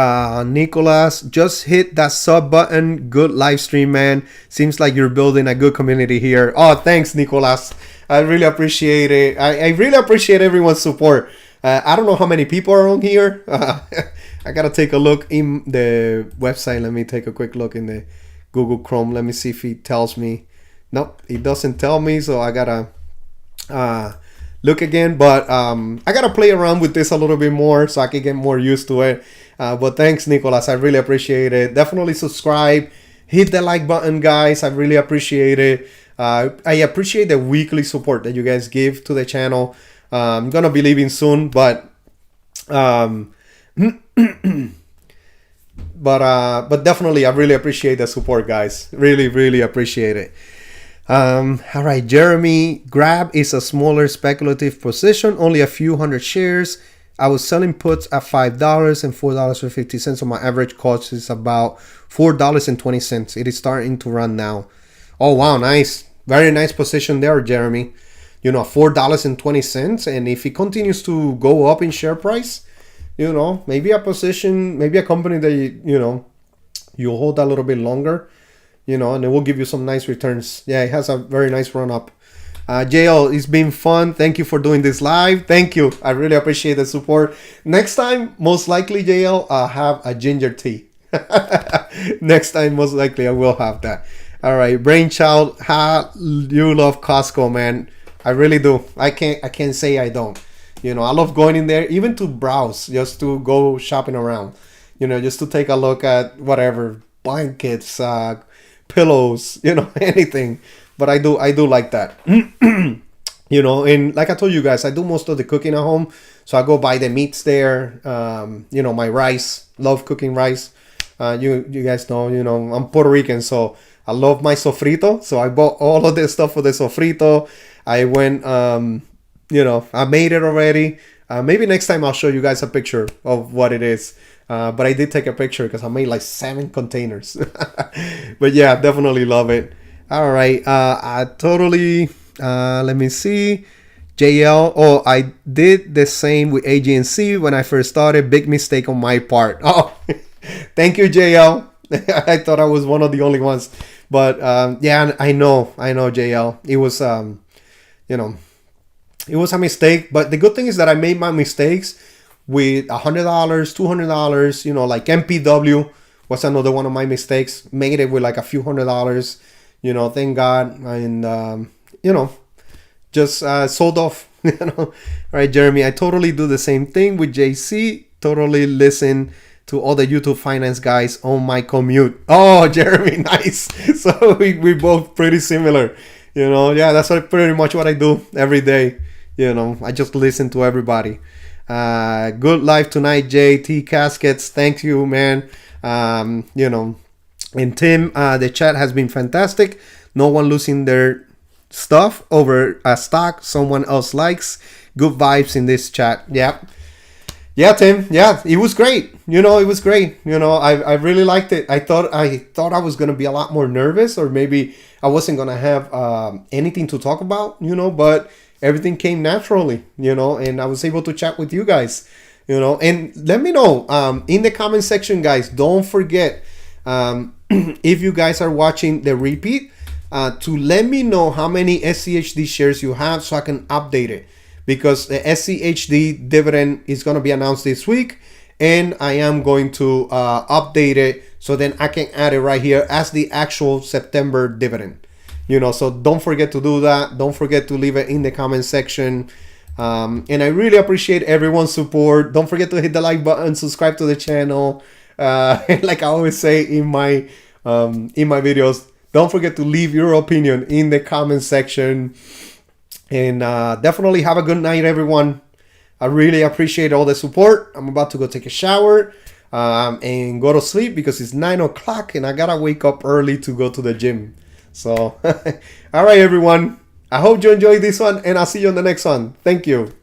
Speaker 1: Nicolas, just hit that sub button. Good live stream, man. Seems like you're building a good community here. Oh, thanks, Nicolas. I really appreciate it. I really appreciate everyone's support. I don't know how many people are on here. I gotta take a look in the website. Let me take a quick look in the Google Chrome. Let me see if it tells me. Nope, it doesn't tell me, so I gotta look again. But I gotta play around with this a little bit more so I can get more used to it. But thanks, Nicolas. I really appreciate it. Definitely subscribe. Hit the like button, guys. I really appreciate it. I appreciate the weekly support that you guys give to the channel. I'm gonna be leaving soon, but but definitely I really appreciate the support, guys. Really appreciate it. All right, Jeremy, Grab is a smaller speculative position, only a few hundred shares. I was selling puts at $5 and $4.50, so my average cost is about $4.20. It is starting to run now. Oh wow, nice, very nice position there, Jeremy. $4.20, and if it continues to go up in share price, maybe a position, maybe a company that you hold a little bit longer, and it will give you some nice returns. Yeah, it has a very nice run up. JL, it's been fun. Thank you for doing this live. Thank you. I really appreciate the support. Next time, most likely, JL, I'll have a ginger tea. Next time, most likely, I will have that. All right, Brainchild, you love Costco, man. I really do. I can't say I don't. I love going in there, even to browse, just to go shopping around. Just to take a look at whatever, blankets, pillows, anything. But I do like that. And like I told you guys, I do most of the cooking at home. So I go buy the meats there. My rice. Love cooking rice. You guys know, I'm Puerto Rican, so I love my sofrito. So I bought all of this stuff for the sofrito. I went, I made it already. Maybe next time I'll show you guys a picture of what it is. But I did take a picture because I made like 7 containers. But yeah, definitely love it. All right. I totally, let me see. JL. Oh, I did the same with AGNC when I first started. Big mistake on my part. Oh, thank you, JL. I thought I was one of the only ones. But yeah, I know, JL. It was, it was a mistake. But the good thing is that I made my mistakes with $100, $200, like MPW was another one of my mistakes. Made it with like a few $100s, thank God. And, just sold off, All right, Jeremy, I totally do the same thing with JC. Totally listen to all the YouTube finance guys on my commute. Oh, Jeremy, nice. So we both pretty similar, Yeah, that's pretty much what I do every day. I just listen to everybody. Good life tonight, JT Caskets. Thank you, man. And Tim, the chat has been fantastic. No one losing their stuff over a stock someone else likes. Good vibes in this chat. Yeah, Tim. Yeah, it was great. It was great. I really liked it. I thought I was gonna be a lot more nervous, or maybe I wasn't gonna have anything to talk about. But everything came naturally. And I was able to chat with you guys. And let me know in the comment section, guys. Don't forget if you guys are watching the repeat, to let me know how many SCHD shares you have so I can update it, because the SCHD dividend is going to be announced this week, and I am going to update it so then I can add it right here as the actual September dividend. So don't forget to do that. Don't forget to leave it in the comment section. And I really appreciate everyone's support. Don't forget to hit the like button, subscribe to the channel. Like I always say in my videos, don't forget to leave your opinion in the comment section. And definitely have a good night, everyone. I really appreciate all the support. I'm about to go take a shower and go to sleep because it's 9 o'clock and I gotta wake up early to go to the gym. So, all right, everyone. I hope you enjoyed this one and I'll see you on the next one. Thank you.